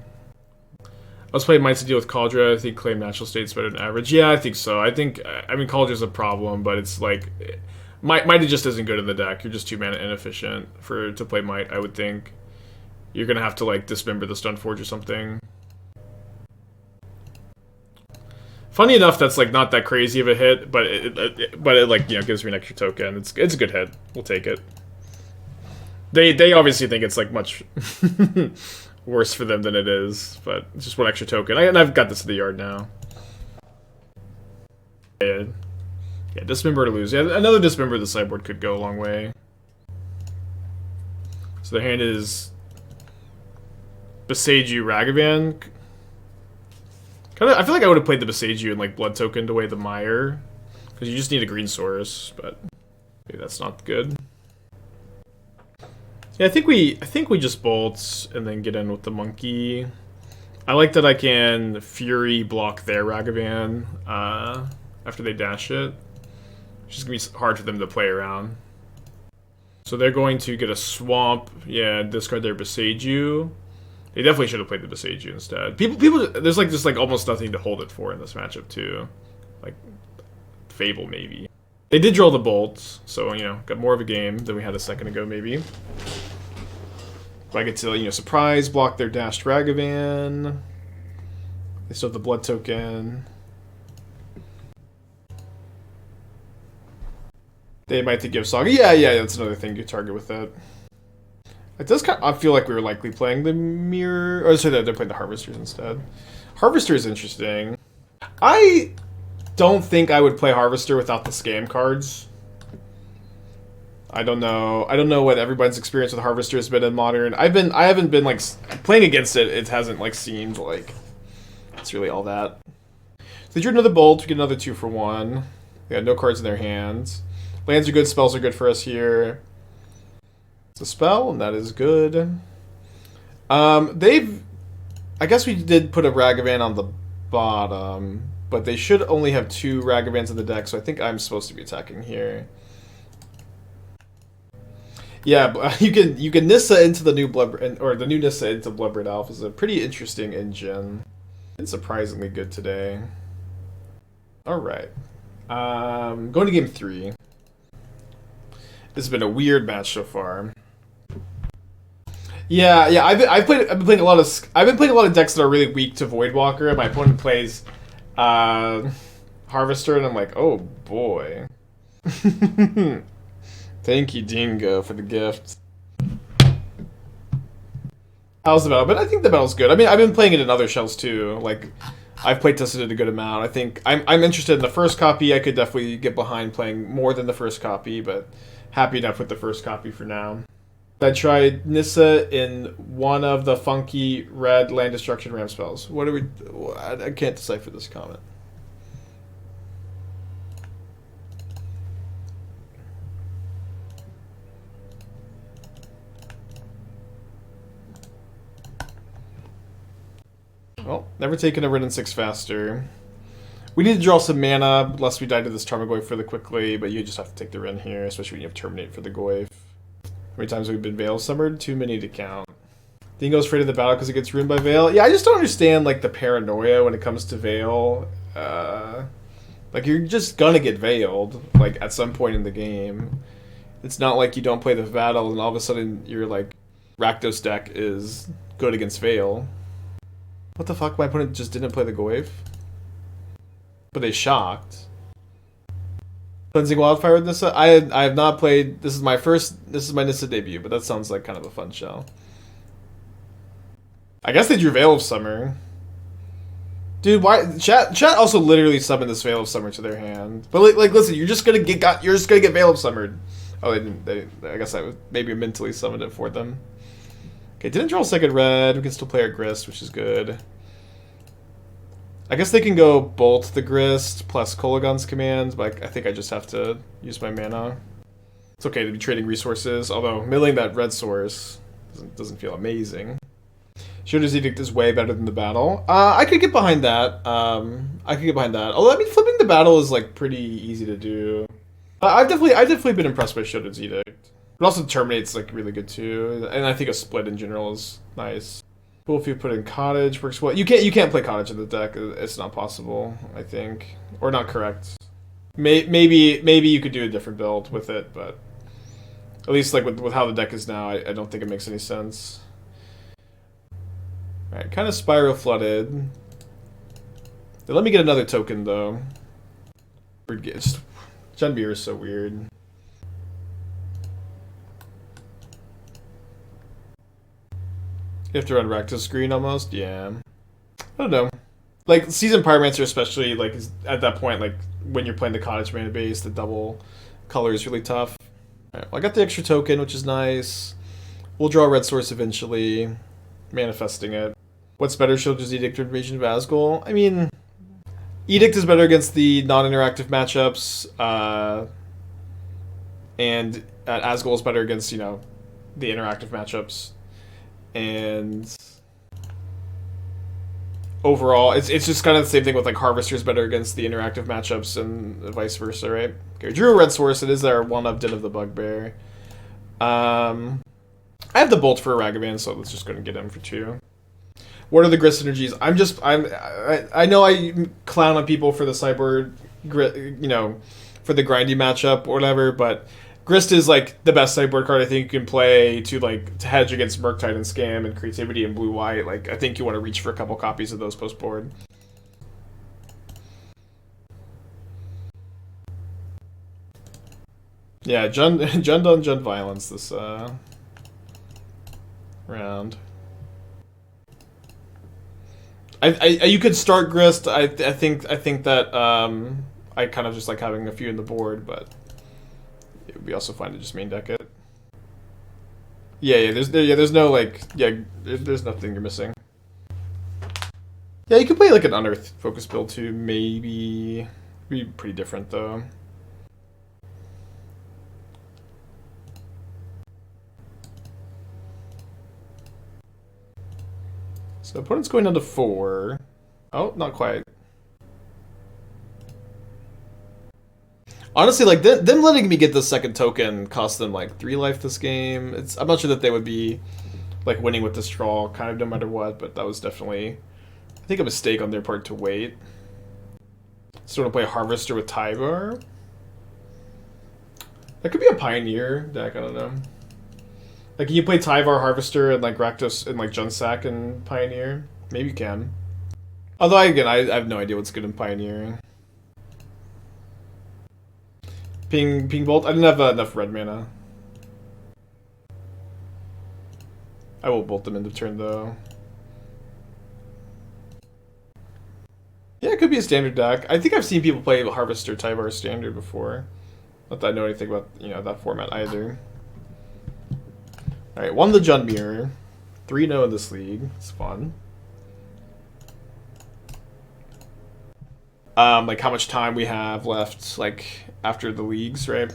Let's play Mites to deal with Cauldra. I think claim Natural State's better than average. Yeah, I think so. I mean, Caudra's a problem, but it's like... Might just isn't good in the deck. You're just too mana inefficient to play Might, I would think. You're gonna have to, like, dismember the Stoneforge or something. Funny enough, that's, like, not that crazy of a hit, but it like, you know, gives me an extra token. It's a good hit. We'll take it. They obviously think it's, like, much... worse for them than it is, but it's just one extra token. And I've got this in the yard now. Yeah, dismember to lose. Yeah, another dismember of the sideboard could go a long way. So their hand is Boseiju, Ragavan. I feel like I would have played the Boseiju and like blood token away the Mire, because you just need a green source, but maybe that's not good. Yeah, I think we just bolt and then get in with the monkey. I like that I can Fury block their Ragavan after they dash it. It's just gonna be hard for them to play around. So they're going to get a swamp, yeah, discard their Boseiju. They definitely should have played the Boseiju instead. People, there's like just like almost nothing to hold it for in this matchup too. Like Fable maybe. They did draw the bolts, so, you know, got more of a game than we had a second ago, maybe. But I get to, you know, surprise block their dashed Ragavan. They still have the blood token. They might give Saga. Yeah, that's another thing you target with that. It does kind of feel like we were likely playing the Mirror. Or sorry, they're playing the Harvesters instead. Harvester is interesting. I don't think I would play Harvester without the scam cards. I don't know. I don't know what everybody's experience with Harvester has been in Modern. I haven't been like playing against it. It hasn't like seemed like it's really all that. So they drew another Bolt. We get another 2 for 1. They got no cards in their hands. Lands are good. Spells are good for us here. It's a spell, and that is good. I guess we did put a Ragavan on the bottom, but they should only have 2 Ragavans in the deck, so I think I'm supposed to be attacking here. Yeah, you can Nissa into the new the new Nissa into Bloodbraid Elf is a pretty interesting engine. It's surprisingly good today. All right, going to game 3. This has been a weird match so far. Yeah. I've been playing a lot of decks that are really weak to Voidwalker, and my opponent plays Harvester, and I'm like, oh boy. Thank you, Dingo, for the gift. How's the battle? But I think the battle's good. I mean, I've been playing it in other shells too. Like, I've play tested it a good amount. I think I'm interested in the first copy. I could definitely get behind playing more than the first copy, but happy enough with the first copy for now. I tried Nissa in one of the funky red land destruction ram spells. What are we? I can't decipher this comment. Well, never taken a Wrenn and Six faster. We need to draw some mana, lest we die to this Tarmogoyf really quickly, but you just have to take the Wrenn here, especially when you have Terminate for the Goyf. How many times have we been Veil Summered? Too many to count. Dingo's afraid of the battle because it gets ruined by Veil. Yeah, I just don't understand, like, the paranoia when it comes to Veil. Like, you're just gonna get Veiled, like, at some point in the game. It's not like you don't play the battle and all of a sudden your, like, Rakdos deck is good against Veil. What the fuck? My opponent just didn't play the Goyf? But they shocked. Cleansing Wildfire with Nissa? I have not played... This is my Nissa debut, but that sounds like kind of a fun shell. I guess they drew Veil of Summer. Dude, why... Chat also literally summoned this Veil of Summer to their hand. But, like listen, you're just gonna get Veil of Summered. Oh, I guess I maybe mentally summoned it for them. Okay, didn't draw a second red. We can still play our Grist, which is good. I guess they can go Bolt the Grist plus Kolagon's commands, but I think I just have to use my mana. It's okay to be trading resources, although milling that red source doesn't feel amazing. Shooter's Edict is way better than the battle. I could get behind that. Although, I mean, flipping the battle is, like, pretty easy to do. I've definitely been impressed by Shooter's Edict. But also Terminate's like really good too, and I think a split in general is nice. Cool if you put in Cottage, works well. You can't play Cottage in the deck. It's not possible, I think, or not correct. Maybe you could do a different build with it, but at least like with how the deck is now, I don't think it makes any sense. All right, kind of Spiral Flooded. They let me get another token though. Genbeer is so weird. You have to run Rakdos green almost? Yeah. I don't know. Like, Seasoned Pyromancer especially, like, is at that point, like, when you're playing the Cottage mana base, the double color is really tough. Alright, well, I got the extra token, which is nice. We'll draw a red source eventually. Manifesting it. What's better, Shield's Edict or Invasion of Azgol? I mean, Edict is better against the non-interactive matchups, and Azgol is better against, you know, the interactive matchups. And overall, it's just kind of the same thing with like Harvester's better against the interactive matchups and vice versa, right? Okay, we drew a red source. It is our one-up Den of the Bugbear. I have the Bolt for a Ragavan, so let's just go and get him for 2. What are the Grist synergies? I know I clown on people for the sideboard, you know, for the grindy matchup or whatever, but Grist is like the best sideboard card I think you can play to hedge against Murktide and Scam and Creativity and Blue-White. Like, I think you want to reach for a couple copies of those post board. Yeah, Jund Violence this round. You could start Grist. I think that I kind of just like having a few in the board, but it would be also fine to just main deck it. Yeah. There's no like there's nothing you're missing. Yeah, you could play like an Unearth focus build too. Maybe be pretty different though. So opponent's going down to 4. Oh, not quite. Honestly, like them letting me get the second token cost them like 3 life this game. I'm not sure that they would be like winning with this draw, kind of no matter what. But that was definitely, I think, a mistake on their part to wait. So want to play Harvester with Tyvar. That could be a Pioneer deck. I don't know. Like, can you play Tyvar, Harvester, and like Rakdos, and like Junsack and Pioneer? Maybe you can. Although, again, I have no idea what's good in Pioneer. Ping Bolt? I didn't have enough red mana. I will bolt them into turn, though. Yeah, it could be a standard deck. I think I've seen people play Harvester Tyvar standard before. Not that I know anything about, that format either. Alright, won the Jund Mirror. 3-0 in this league. It's fun. Like how much time we have left, like, after the leagues, right?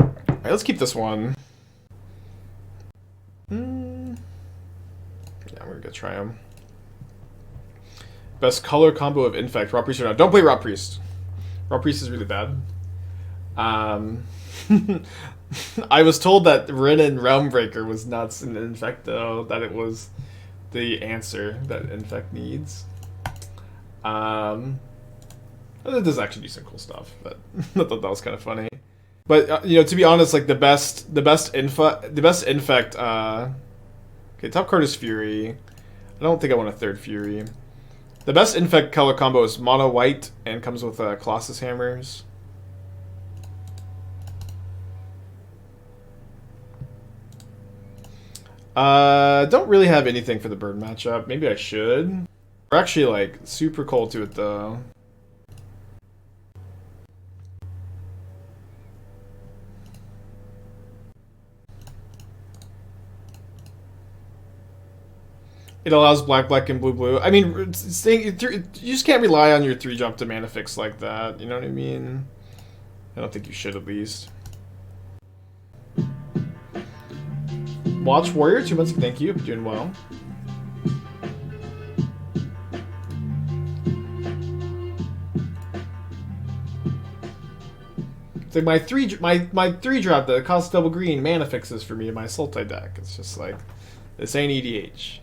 Alright, let's keep this one. Yeah, I'm gonna go try him. Best color combo of Infect. Raw Priest or not. Don't play Raw Priest. Raw Priest is really bad. I was told that Wrenn and Realmbreaker was nuts in Infect, though, that it was the answer that Infect needs. It does actually do some cool stuff, but I thought that was kind of funny. But to be honest, like the best Infect. Okay, top card is Fury. I don't think I want a third Fury. The best Infect color combo is mono white and comes with Colossus Hammers. Don't really have anything for the bird matchup. Maybe I should. We're actually like super cold to it though. It allows black, and blue. I mean, you just can't rely on your 3-drop to mana fix like that. You know what I mean? I don't think you should, at least. Watch Warrior, 2 months. Thank you. Doing well. It's like my 3-drop that costs double green mana fixes for me in my Sultai deck. It's just like, this ain't EDH.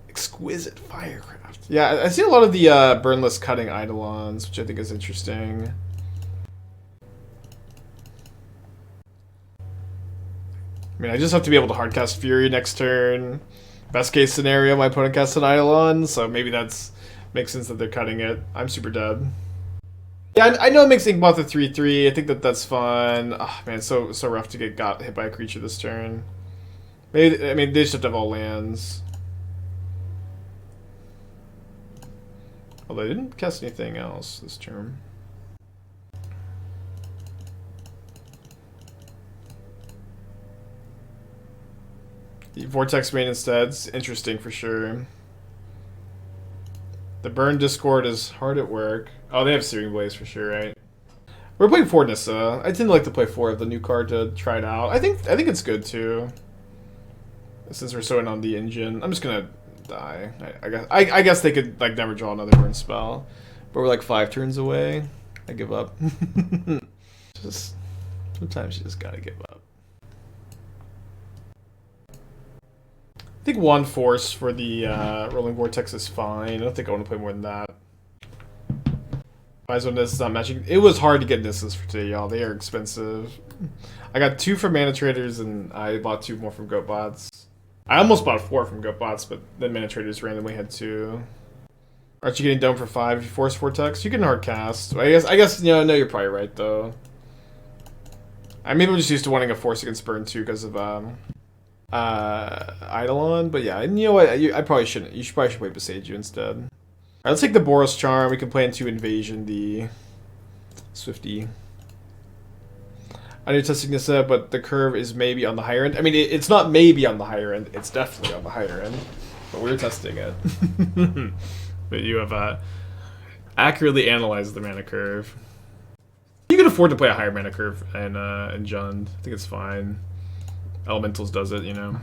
Exquisite Firecraft. Yeah, I see a lot of the burnless cutting Eidolons, which I think is interesting. I mean, I just have to be able to hardcast Fury next turn. Best case scenario, my opponent casts an Eidolon, so maybe that's makes sense that they're cutting it. I'm super dead. Yeah, I know it makes Inkmoth a 3/3. I think that's fun. Oh, man, it's so rough to get hit by a creature this turn. Maybe they just have to have all lands. Although I didn't cast anything else this turn. The Vortex main instead. It's interesting for sure. The Burn Discord is hard at work. Oh, they have Searing Blaze for sure, right? We're playing 4 Nissa. I tend to like to play 4 of the new card to try it out. I think it's good too. Since we're so in on the engine, I'm just gonna die. I guess they could like never draw another burn spell, but we're like 5 turns away. I give up. Just sometimes you just gotta give up. I think 1 Force for the Rolling Vortex is fine. I don't think I want to play more than that. Why is not matching? It was hard to get Nissas for today, y'all. They are expensive. I got 2 from Mana Traders, and I bought 2 more from GoatBots. I almost bought 4 from GoatBots, but then Mana Traders randomly had 2. Aren't you getting dome for 5 if you Force Vortex? You can hard cast. I guess no, you're probably right though. Maybe I'm just used to wanting a Force against Burn too because of Eidolon, but yeah, and you know what? I probably shouldn't. You should probably play Boseiju instead. Alright, let's take the Boros Charm. We can play into Invasion, the Swifty. I know you're testing Nissa, but the curve is maybe on the higher end. I mean, it's not maybe on the higher end. It's definitely on the higher end. But we're testing it. But you have accurately analyzed the mana curve. You can afford to play a higher mana curve and Jund. I think it's fine. Elementals does it, you know.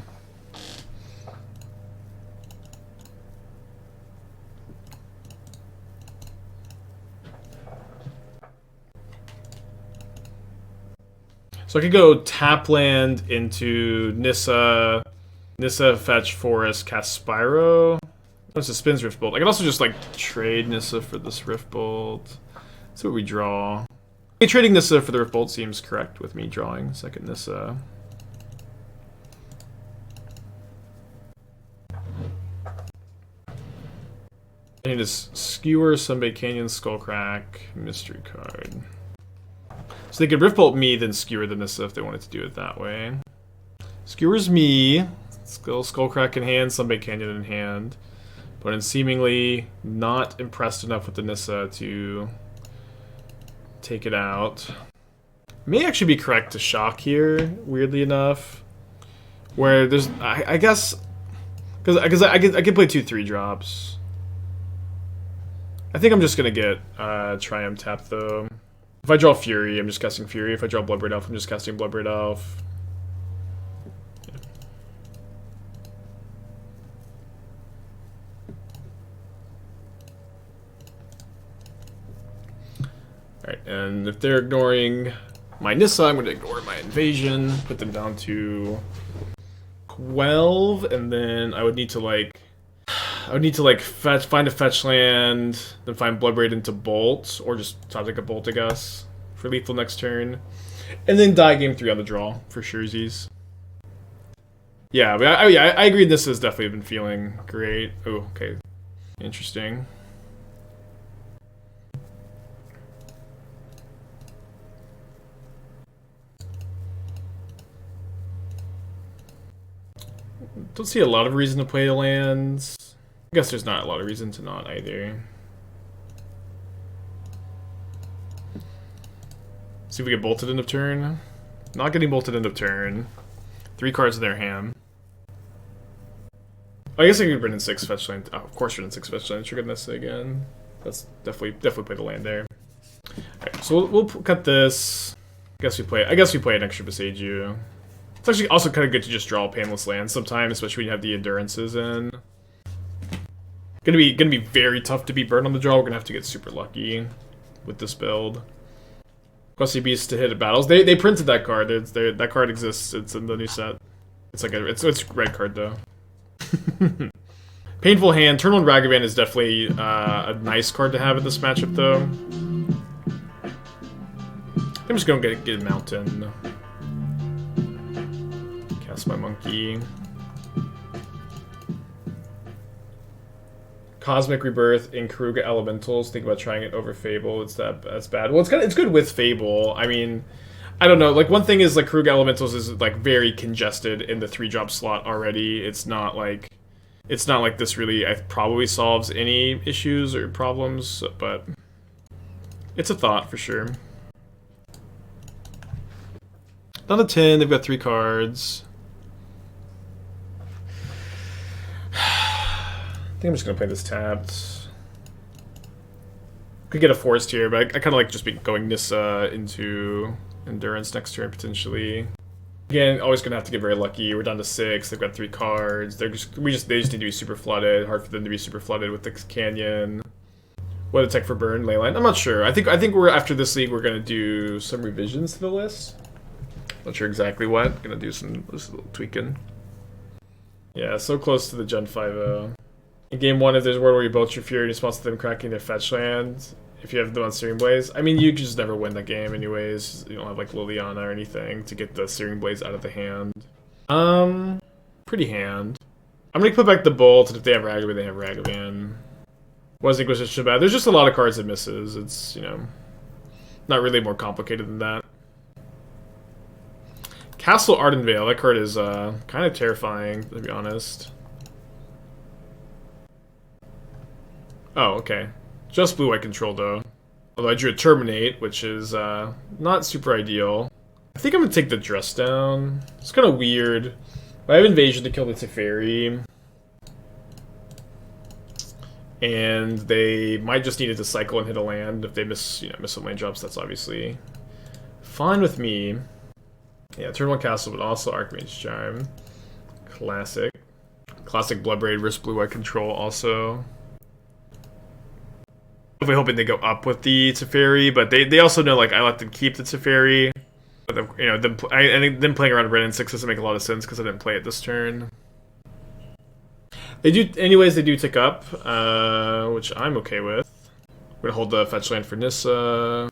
So I could go tap land into Nissa, fetch Forest, cast Spyro. That's a spins Rift Bolt. I can also just like trade Nissa for this Rift Bolt. That's what we draw. Okay, trading Nissa for the Rift Bolt seems correct with me drawing second Nissa. I need to Skewer, Sunbay Canyon, Skullcrack, Mystery Card. So they could Rift Bolt me, then Skewer the Nissa if they wanted to do it that way. Skewers me, Skullcrack in hand, Sunbay Canyon in hand. But I'm seemingly not impressed enough with the Nissa to take it out. May actually be correct to shock here, weirdly enough. Where there's, I guess, because I can play 2/3 drops. I think I'm just gonna get Triumph Tap though. If I draw Fury, I'm just casting Fury. If I draw Bloodbraid Elf, I'm just casting Bloodbraid Elf. Yeah. Alright, and if they're ignoring my Nissa, I'm gonna ignore my Invasion, put them down to 12, and then I would need to like find a fetch land, then find Bloodbraid into Bolt, or just take a Bolt, I guess, for lethal next turn, and then die game 3 on the draw for surezies. Yeah, but I agree. This has definitely been feeling great. Oh, okay, interesting. Don't see a lot of reason to play the lands. I guess there's not a lot of reason to not either. See if we get bolted end of turn. Not getting bolted end of turn. 3 cards in their hand. Oh, I guess I could Wrenn and Six fetch land. Oh, of course Wrenn and Six fetch land. Trigger Nissa again. That's definitely play the land there. Alright, so we'll cut this. I guess we play an extra Boseiju. It's actually also kind of good to just draw a painless land sometimes, especially when you have the endurances in. Gonna be very tough to beat Burn on the draw. We're gonna have to get super lucky with this build. Questy Beast to hit at battles. They printed that card. That card exists. It's in the new set. It's like it's a red card though. Painful Hand. Turn 1 Ragavan is definitely a nice card to have in this matchup though. I'm just gonna get a Mountain. Cast my Monkey. Cosmic Rebirth in Karuga Elementals. Think about trying it over Fable. That's bad. Well, it's good with Fable. I mean, I don't know. Like one thing is like Karuga Elementals is like very congested in the 3-drop slot already. It's not like this really probably solves any issues or problems, but it's a thought for sure. Down to 10. They've got 3 cards. I think I'm just gonna play this tapped. Could get a Forest here, but I kind of like just going Nissa into Endurance next turn potentially. Again, always gonna have to get very lucky. We're down to 6. They've got 3 cards. They just need to be super flooded. Hard for them to be super flooded with the Canyon. What a tech for Burn, Leyline? I'm not sure. I think we're after this league we're gonna do some revisions to the list. Not sure exactly what. Gonna do some little tweaking. Yeah, so close to the Gen 5-0. In game 1, if there's a word where you bolt your Fury in response to them cracking their fetch land, if you have them on Searing Blaze, I mean, you can just never win that game anyways. You don't have, like, Liliana or anything to get the Searing Blaze out of the hand. Pretty hand. I'm gonna put back the Bolt, and if they have Ragavan, they have Ragavan. Was Inquisition bad? There's just a lot of cards that misses. It's, you know, not really more complicated than that. Castle Ardenvale, that card is kind of terrifying, to be honest. Oh, okay. Just blue-white control, though. Although I drew a Terminate, which is not super ideal. I think I'm going to take the Dress down. It's kind of weird. I have Invasion to kill the Teferi. And they might just need it to cycle and hit a land. If they miss some land drops, that's obviously fine with me. Yeah, turn 1 castle, but also Archmage's Charm. Classic. Classic Bloodbraid versus blue-white control also. Definitely hoping they go up with the Teferi, but they also know, like, I let them keep the Teferi. But, I think them playing around Wrenn and Six doesn't make a lot of sense because I didn't play it this turn. They do, anyways, they do tick up, which I'm okay with. We're gonna hold the fetch land for Nissa.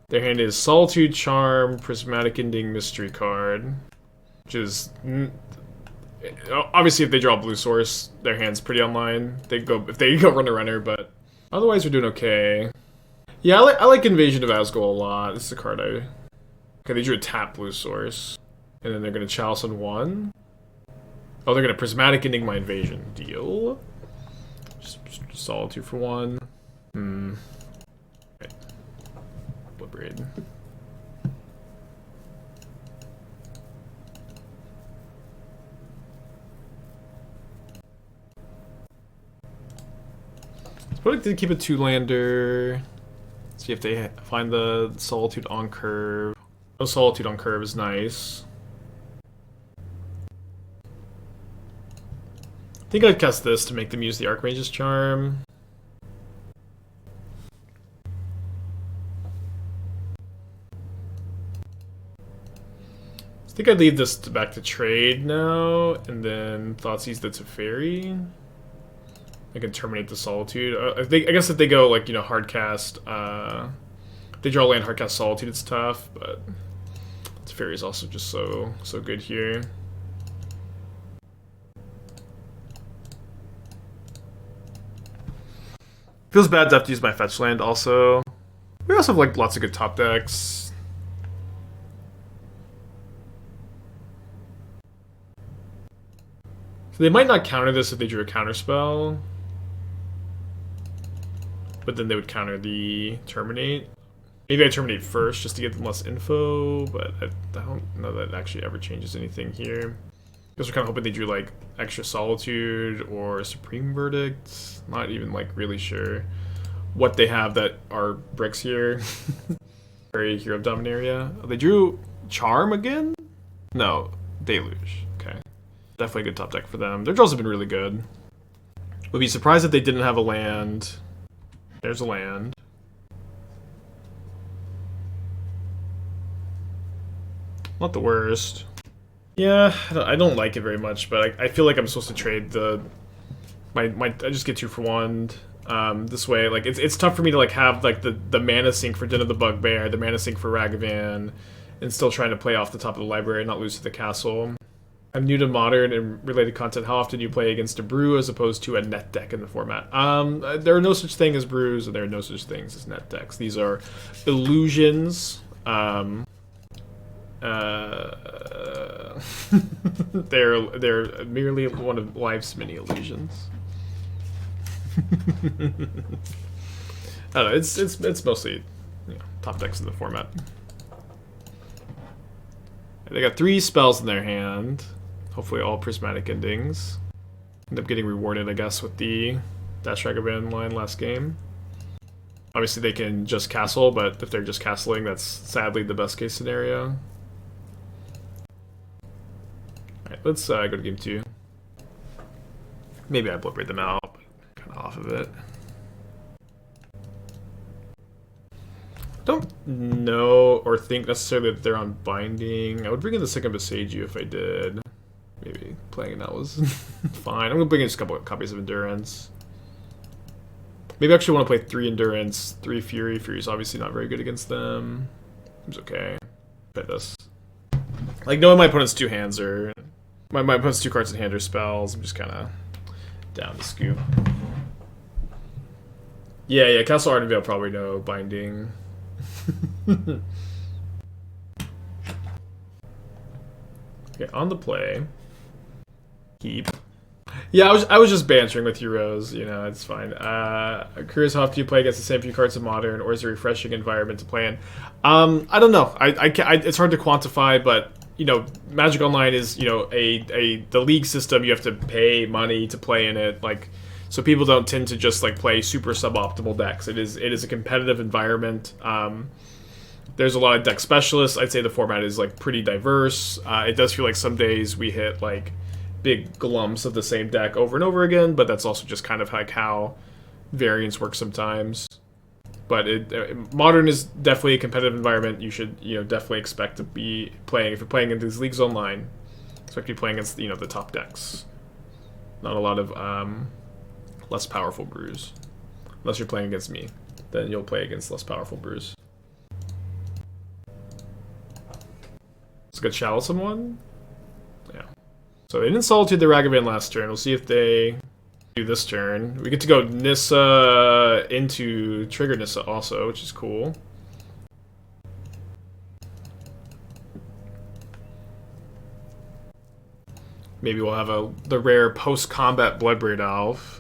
Their hand is Solitude, Charm, Prismatic Ending, Mystery card, which is obviously if they draw blue source, their hand's pretty online. If they go runner, but otherwise we're doing okay. Yeah, I like Invasion of Azgol a lot. This is a card okay, they drew a tap blue source, and then they're gonna Chalice on 1. Oh, they're gonna Prismatic Ending my Invasion. Deal. Just Solitude for 1. Okay. Bloodbraid. But I did keep a 2-lander. See if they find the Solitude on curve. Oh, Solitude on curve is nice. I think I'd cast this to make them use the Archmage's Charm. I think I'd leave this back to trade now, and then Thoughtseize the Teferi. I can terminate the Solitude. I guess if they go, like, hard cast, if they draw land hard cast Solitude, it's tough, but Teferi is also just so good here. Feels bad to have to use my fetch land also. We also have, like, lots of good top decks. So they might not counter this if they drew a counterspell. But then they would counter the Terminate. Maybe I Terminate first just to get them less info, but I don't know that it actually ever changes anything here. Because we're kind of hoping they drew, like, extra Solitude or Supreme Verdict. Not even, like, really sure what they have that are bricks here. Very Hero of Dominaria. Oh, they drew Charm again? No, Deluge. Okay. Definitely a good top deck for them. Their draws have been really good. Would be surprised if they didn't have a land. There's a land. Not the worst. Yeah, I don't like it very much, but I feel like I'm supposed to trade I just get 2 for 1 this way. Like it's tough for me to like have like the mana sink for Den of the Bugbear, the mana sink for Ragavan, and still trying to play off the top of the library and not lose to the castle. I'm new to Modern and related content. How often do you play against a brew as opposed to a net deck in the format? There are no such thing as brews, and there are no such things as net decks. These are illusions. They're merely one of life's many illusions. I don't know. It's mostly top decks in the format. They got 3 spells in their hand. Hopefully all prismatic endings. End up getting rewarded, I guess, with the Dash Ragavan line last game. Obviously they can just castle, but if they're just castling, that's sadly the best case scenario. Alright, let's go to game 2. Maybe I Bloodbraid them out, but kind of off of it. Don't know or think necessarily that they're on binding. I would bring in the second Boseiju if I did. Maybe playing it now was fine. I'm going to bring in just a couple of copies of Endurance. Maybe I actually want to play 3 Endurance, 3 Fury. Fury's obviously not very good against them. Seems okay. Play this. Like, knowing my opponent's 2 hands or... My opponent's 2 cards in hand or spells, I'm just kind of down to scoop. Yeah, Castle Ardenvale probably no binding. Okay, on the play. Keep. Yeah, I was just bantering with you, Rose. You know, it's fine. Curious, how often do you play against the same few cards in Modern, or is it a refreshing environment to play in? I don't know. It's hard to quantify, but you know, Magic Online is, you know, the league system. You have to pay money to play in it, like, so people don't tend to just like play super suboptimal decks. It is a competitive environment. There's a lot of deck specialists. I'd say the format is like pretty diverse. It does feel like some days we hit like big glumps of the same deck over and over again, but that's also just kind of like how variants work sometimes. But Modern is definitely a competitive environment. You should, you know, definitely expect to be playing, if you're playing in these leagues online, expect to be playing against, you know, the top decks. Not a lot of less powerful brews. Unless you're playing against me, then you'll play against less powerful brews. Let's go Chalice someone. Yeah. So they didn't Solitude the Ragavan last turn. We'll see if they do this turn. We get to go Nissa into trigger Nissa also, which is cool. Maybe we'll have the rare post-combat Bloodbraid Elf.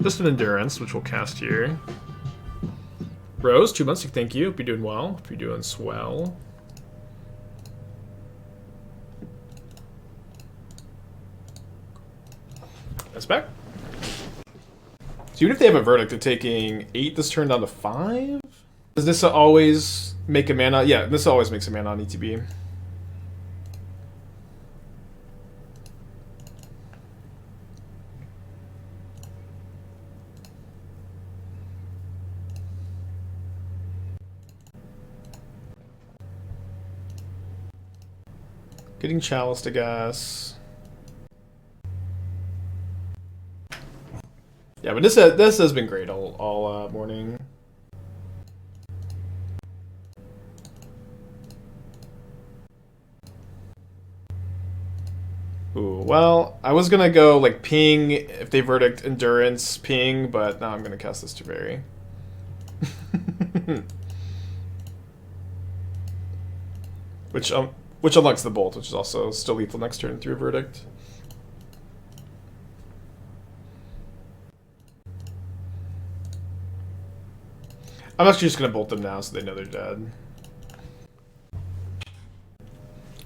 Just an Endurance, which we'll cast here. Rose, 2 months, thank you. Hope you're doing well. Hope you're doing swell. That's back. So even if they have a verdict, they're taking 8 this turn down to 5? Does Nissa always make a mana? Yeah, Nissa always makes a mana on ETB. Getting Chalice to gas. Yeah, but this has been great all morning. Ooh, well, I was gonna go like ping if they verdict Endurance ping, but now I'm gonna cast this to vary. Which unlocks the bolt, which is also still lethal next turn through verdict. I'm actually just gonna bolt them now so they know they're dead.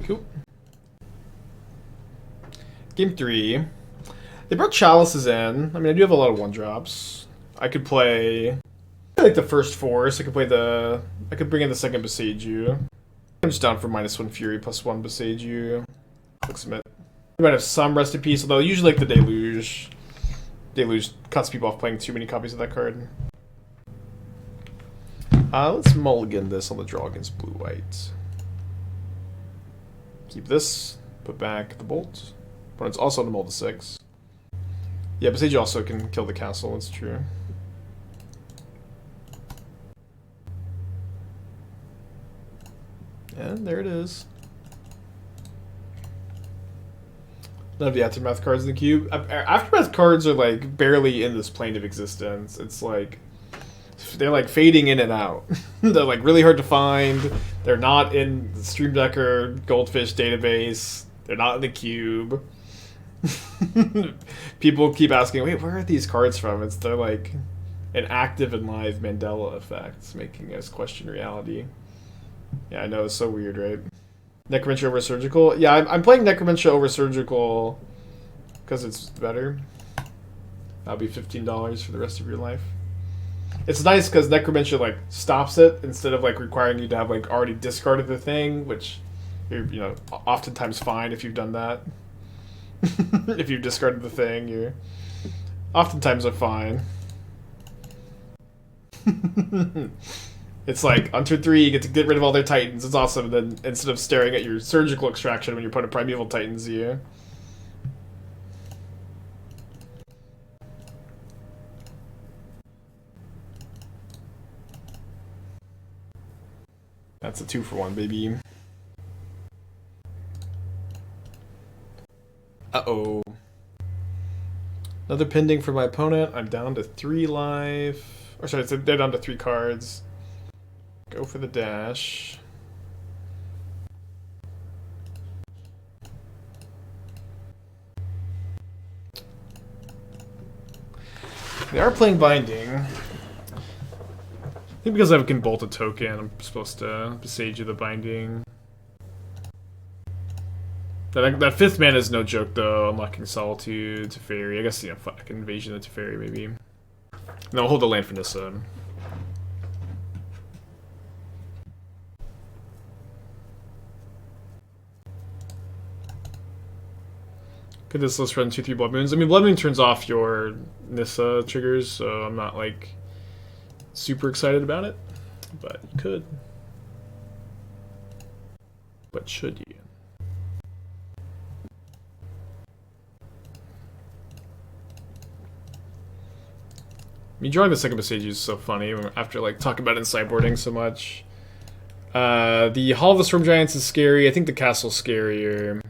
Cool. Game 3. They brought Chalices in. I mean, I do have a lot of 1-drops. I could play like the first Force. I could bring in the second Boseiju. I'm just down for -1 Fury, +1 Boseiju. Looks a bit. We might have some Rest in Peace, although I usually like the Deluge. Deluge cuts people off playing too many copies of that card. Let's mulligan this on the draw against blue-white. Keep this. Put back the bolt. Opponent's also to mull to 6. Yeah, Boseiju also can kill the castle, that's true. And there it is. None of the Aftermath cards in the cube. Aftermath cards are like barely in this plane of existence. It's like they're like fading in and out. They're like really hard to find. They're not in the Stream Decker Goldfish database. They're not in the cube. People keep asking, wait, where are these cards from? They're like an active and live Mandela effect, making us question reality. Yeah, I know, it's so weird, right? Necromentia over Surgical? Yeah, I'm playing Necromentia over Surgical because it's better. That'll be $15 for the rest of your life. It's nice because Necromentia like stops it instead of like requiring you to have like already discarded the thing, which you're, you know, oftentimes fine if you've done that. If you've discarded the thing, you're oftentimes are fine. It's like, on turn 3, you get to get rid of all their Titans. It's awesome. Then, instead of staring at your Surgical Extraction when you're putting Primeval Titans you. That's a 2-for-1, baby. Uh-oh. Another pending for my opponent. I'm down to 3 life. Or sorry, they're down to 3 cards. Go for the dash. They are playing Binding. I think because I can bolt a token, I'm supposed to Boseiju the Binding. That 5th mana is no joke though. Unlocking Solitude, Teferi. I guess, you know, fucking Invasion of Teferi maybe. No, hold the land for Nissa. Could this list run 2-3 Blood Moons? I mean, Blood Moon turns off your Nissa triggers, so I'm not, like, super excited about it. But you could. But should you? I mean, drawing the second Boseiju is so funny after, like, talking about it in sideboarding so much. The Hall of the Storm Giants is scary. I think the castle's scarier.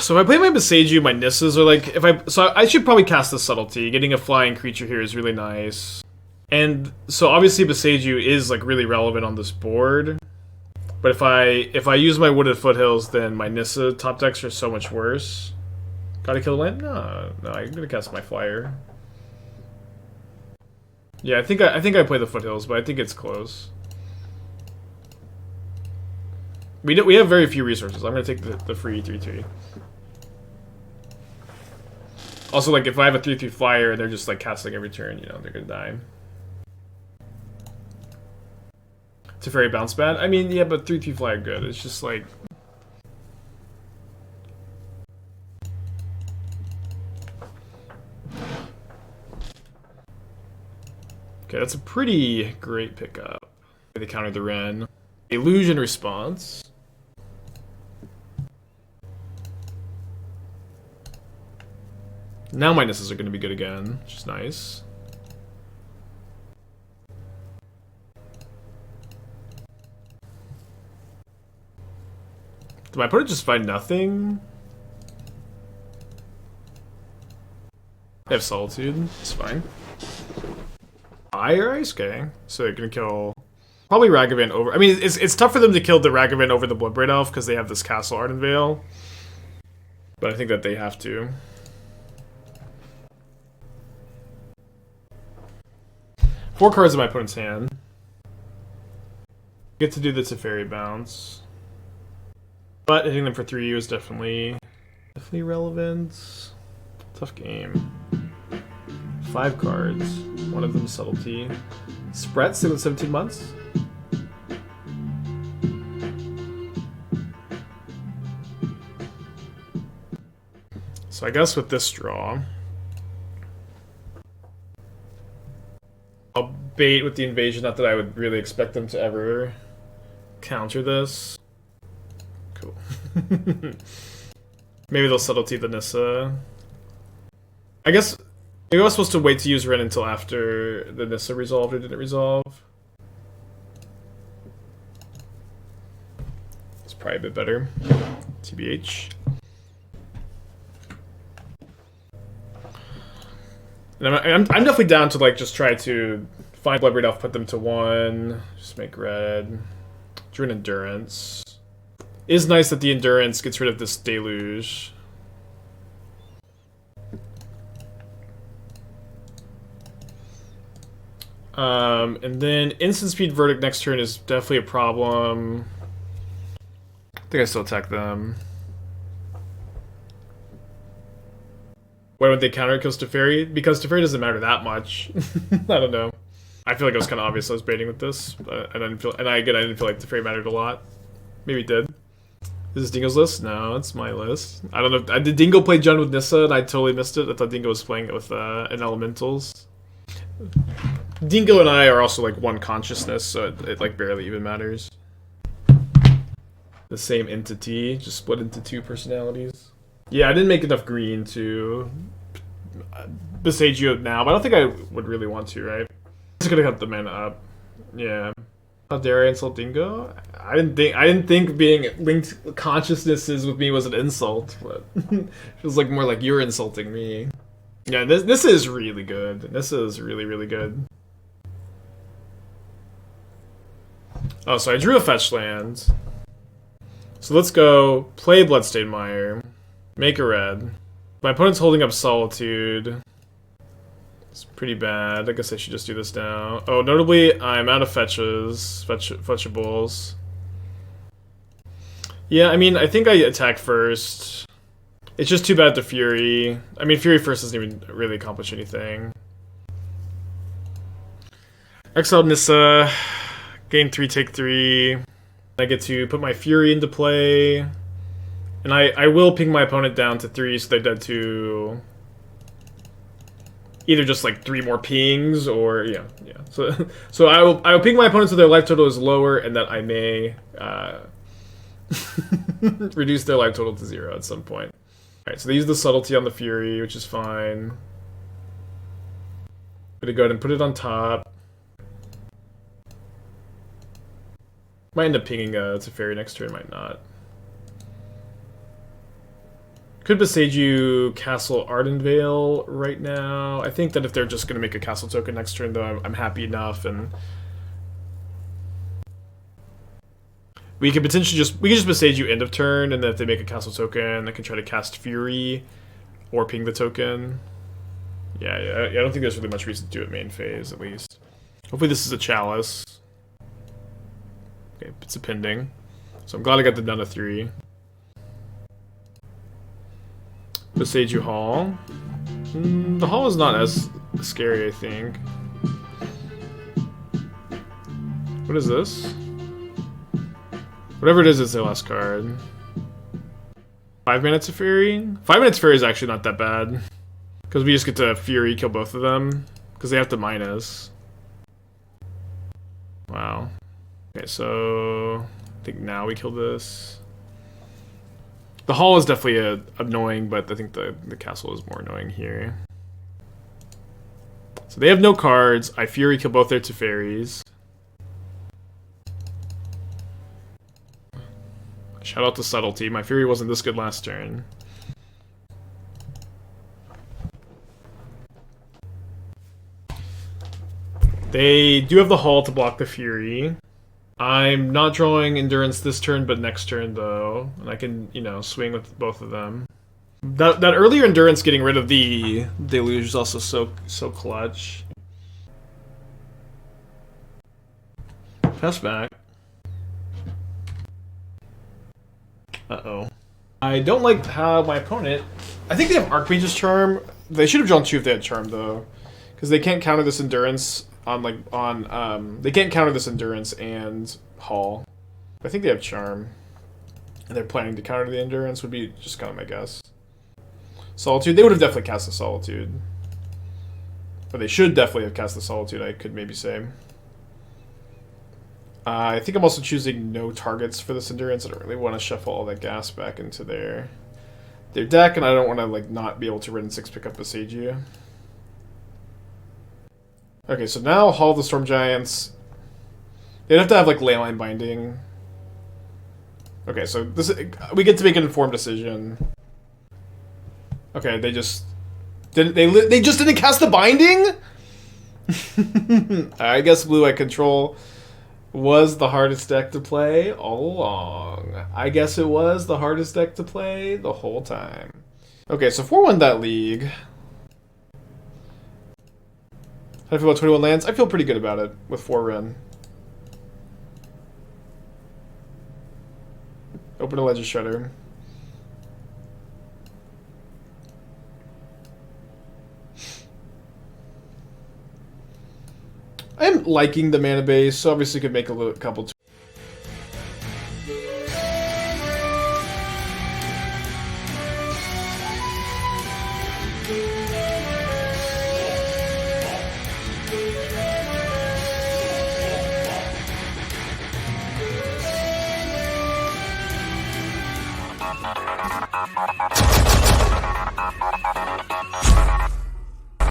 So if I play my Boseiju, my Nissas are like, so I should probably cast the Subtlety. Getting a flying creature here is really nice. And so obviously Boseiju is like really relevant on this board. But if I use my Wooded Foothills, then my Nissa top decks are so much worse. Gotta kill the land? No, I'm gonna cast my flyer. Yeah, I think I play the Foothills, but I think it's close. We have very few resources. I'm gonna take the free 3/3. Also, like, if I have a 3/3 flyer and they're just, like, casting every turn, you know, they're gonna die. Teferi bounce bad? I mean, yeah, but 3/3 flyer good. It's just, like... Okay, that's a pretty great pickup. They counter the Wrenn. Illusion response. Now my Nissas are going to be good again, which is nice. Did my opponent just find nothing? They have Solitude, it's fine. Fire Ice? Okay, so they're going to kill... Probably Ragavan over... I mean, it's tough for them to kill the Ragavan over the Bloodbraid Elf because they have this Castle Ardenvale. But I think that they have to. 4 cards in my opponent's hand. Get to do the Teferi bounce. But hitting them for 3 is definitely relevant. Tough game. 5 cards. One of them is Subtlety. Spread, still with 17 months. So I guess with this draw, I'll bait with the invasion. Not that I would really expect them to ever counter this. Cool. Maybe they'll Subtlety the Nissa. I guess maybe I was supposed to wait to use Wrenn until after the Nissa resolved or didn't resolve. It's probably a bit better. TBH. And I'm definitely down to like just try to find Bloodbraid Elf, put them to 1, just make red. Drew an Endurance. It is nice that the Endurance gets rid of this Deluge. And then Instant Speed Verdict next turn is definitely a problem. I think I still attack them. Why would they counter it kills Teferi? Because Teferi doesn't matter that much. I don't know. I feel like it was kind of obvious I was baiting with this, but I didn't feel like Teferi mattered a lot. Maybe it did. Is this Dingo's list? No, it's my list. I don't know. Did Dingo play Jund with Nissa and I totally missed it? I thought Dingo was playing it with an Elementals. Dingo and I are also like one consciousness, so it like barely even matters. The same entity, just split into 2 personalities. Yeah, I didn't make enough green to Boseiju now, but I don't think I would really want to, right? I'm just gonna cut the mana up. Yeah. How dare I insult Dingo? I didn't think being linked consciousnesses with me was an insult, but it feels like more like you're insulting me. Yeah, this is really good. This is really, really good. Oh, so I drew a fetch land. So let's go play Bloodstained Mire. Make a red. My opponent's holding up Solitude. It's pretty bad. I guess I should just do this now. Oh, notably, I'm out of fetchables. Yeah, I mean, I think I attack first. It's just too bad to Fury. I mean, Fury first doesn't even really accomplish anything. Exiled Nissa. Gain 3, take 3. I get to put my Fury into play. And I will ping my opponent down to 3, so they're dead to either just like 3 more pings or yeah. So I will ping my opponent so their life total is lower, and that I may reduce their life total to 0 at some point. Alright, so they use the subtlety on the Fury, which is fine. I'm gonna go ahead and put it on top. Might end up pinging a Teferi next turn, might not. Could Boseiju Castle Ardenvale right now. I think that if they're just going to make a castle token next turn, though, I'm happy enough, and we could potentially just Boseiju end of turn, and then if they make a castle token, I can try to cast Fury or ping the token. Yeah, I don't think there's really much reason to do it main phase, at least. Hopefully this is a Chalice. Okay, it's a pending. So I'm glad I got them down to 3. Boseiju Hall. The Hall is not as scary, I think. What is this? Whatever it is, it's their last card. 5 minutes of Fury? 5 minutes Fury is actually not that bad. Because we just get to Fury, kill both of them. Because they have to minus. Wow. Okay, so I think now we kill this. The Hall is definitely annoying, but I think the castle is more annoying here. So they have no cards. I Fury kill both their Teferis. Shout out to Subtlety. My Fury wasn't this good last turn. They do have the Hall to block the Fury. I'm not drawing Endurance this turn, but next turn, though. And I can, you know, swing with both of them. That earlier Endurance getting rid of the Deluge is also so clutch. Pass back. Uh-oh. I don't like how my opponent... I think they have Archmage's Charm. They should have drawn 2 if they had Charm, though. Because they can't counter this Endurance... they can't counter this Endurance and Hall. I think they have Charm. And they're planning to counter the Endurance, would be just kind of my guess. Solitude, they would have definitely cast the Solitude. Or they should definitely have cast the Solitude, I could maybe say. I think I'm also choosing no targets for this Endurance. I don't really want to shuffle all that gas back into their deck, and I don't want to like not be able to Wrenn and Six pick up Boseiju. Okay, so now Hall of the Storm Giants. They'd have to have like Leyline Binding. Okay, so this we get to make an informed decision. Okay, they just didn't cast the Binding. I guess Blue Eye Control was the hardest deck to play all along. I guess it was the hardest deck to play the whole time. Okay, so 4-1 that league. How do I feel about 21 lands? I feel pretty good about it with 4 Wrenn. Open a Ledger Shredder. I'm liking the mana base, so obviously could make a couple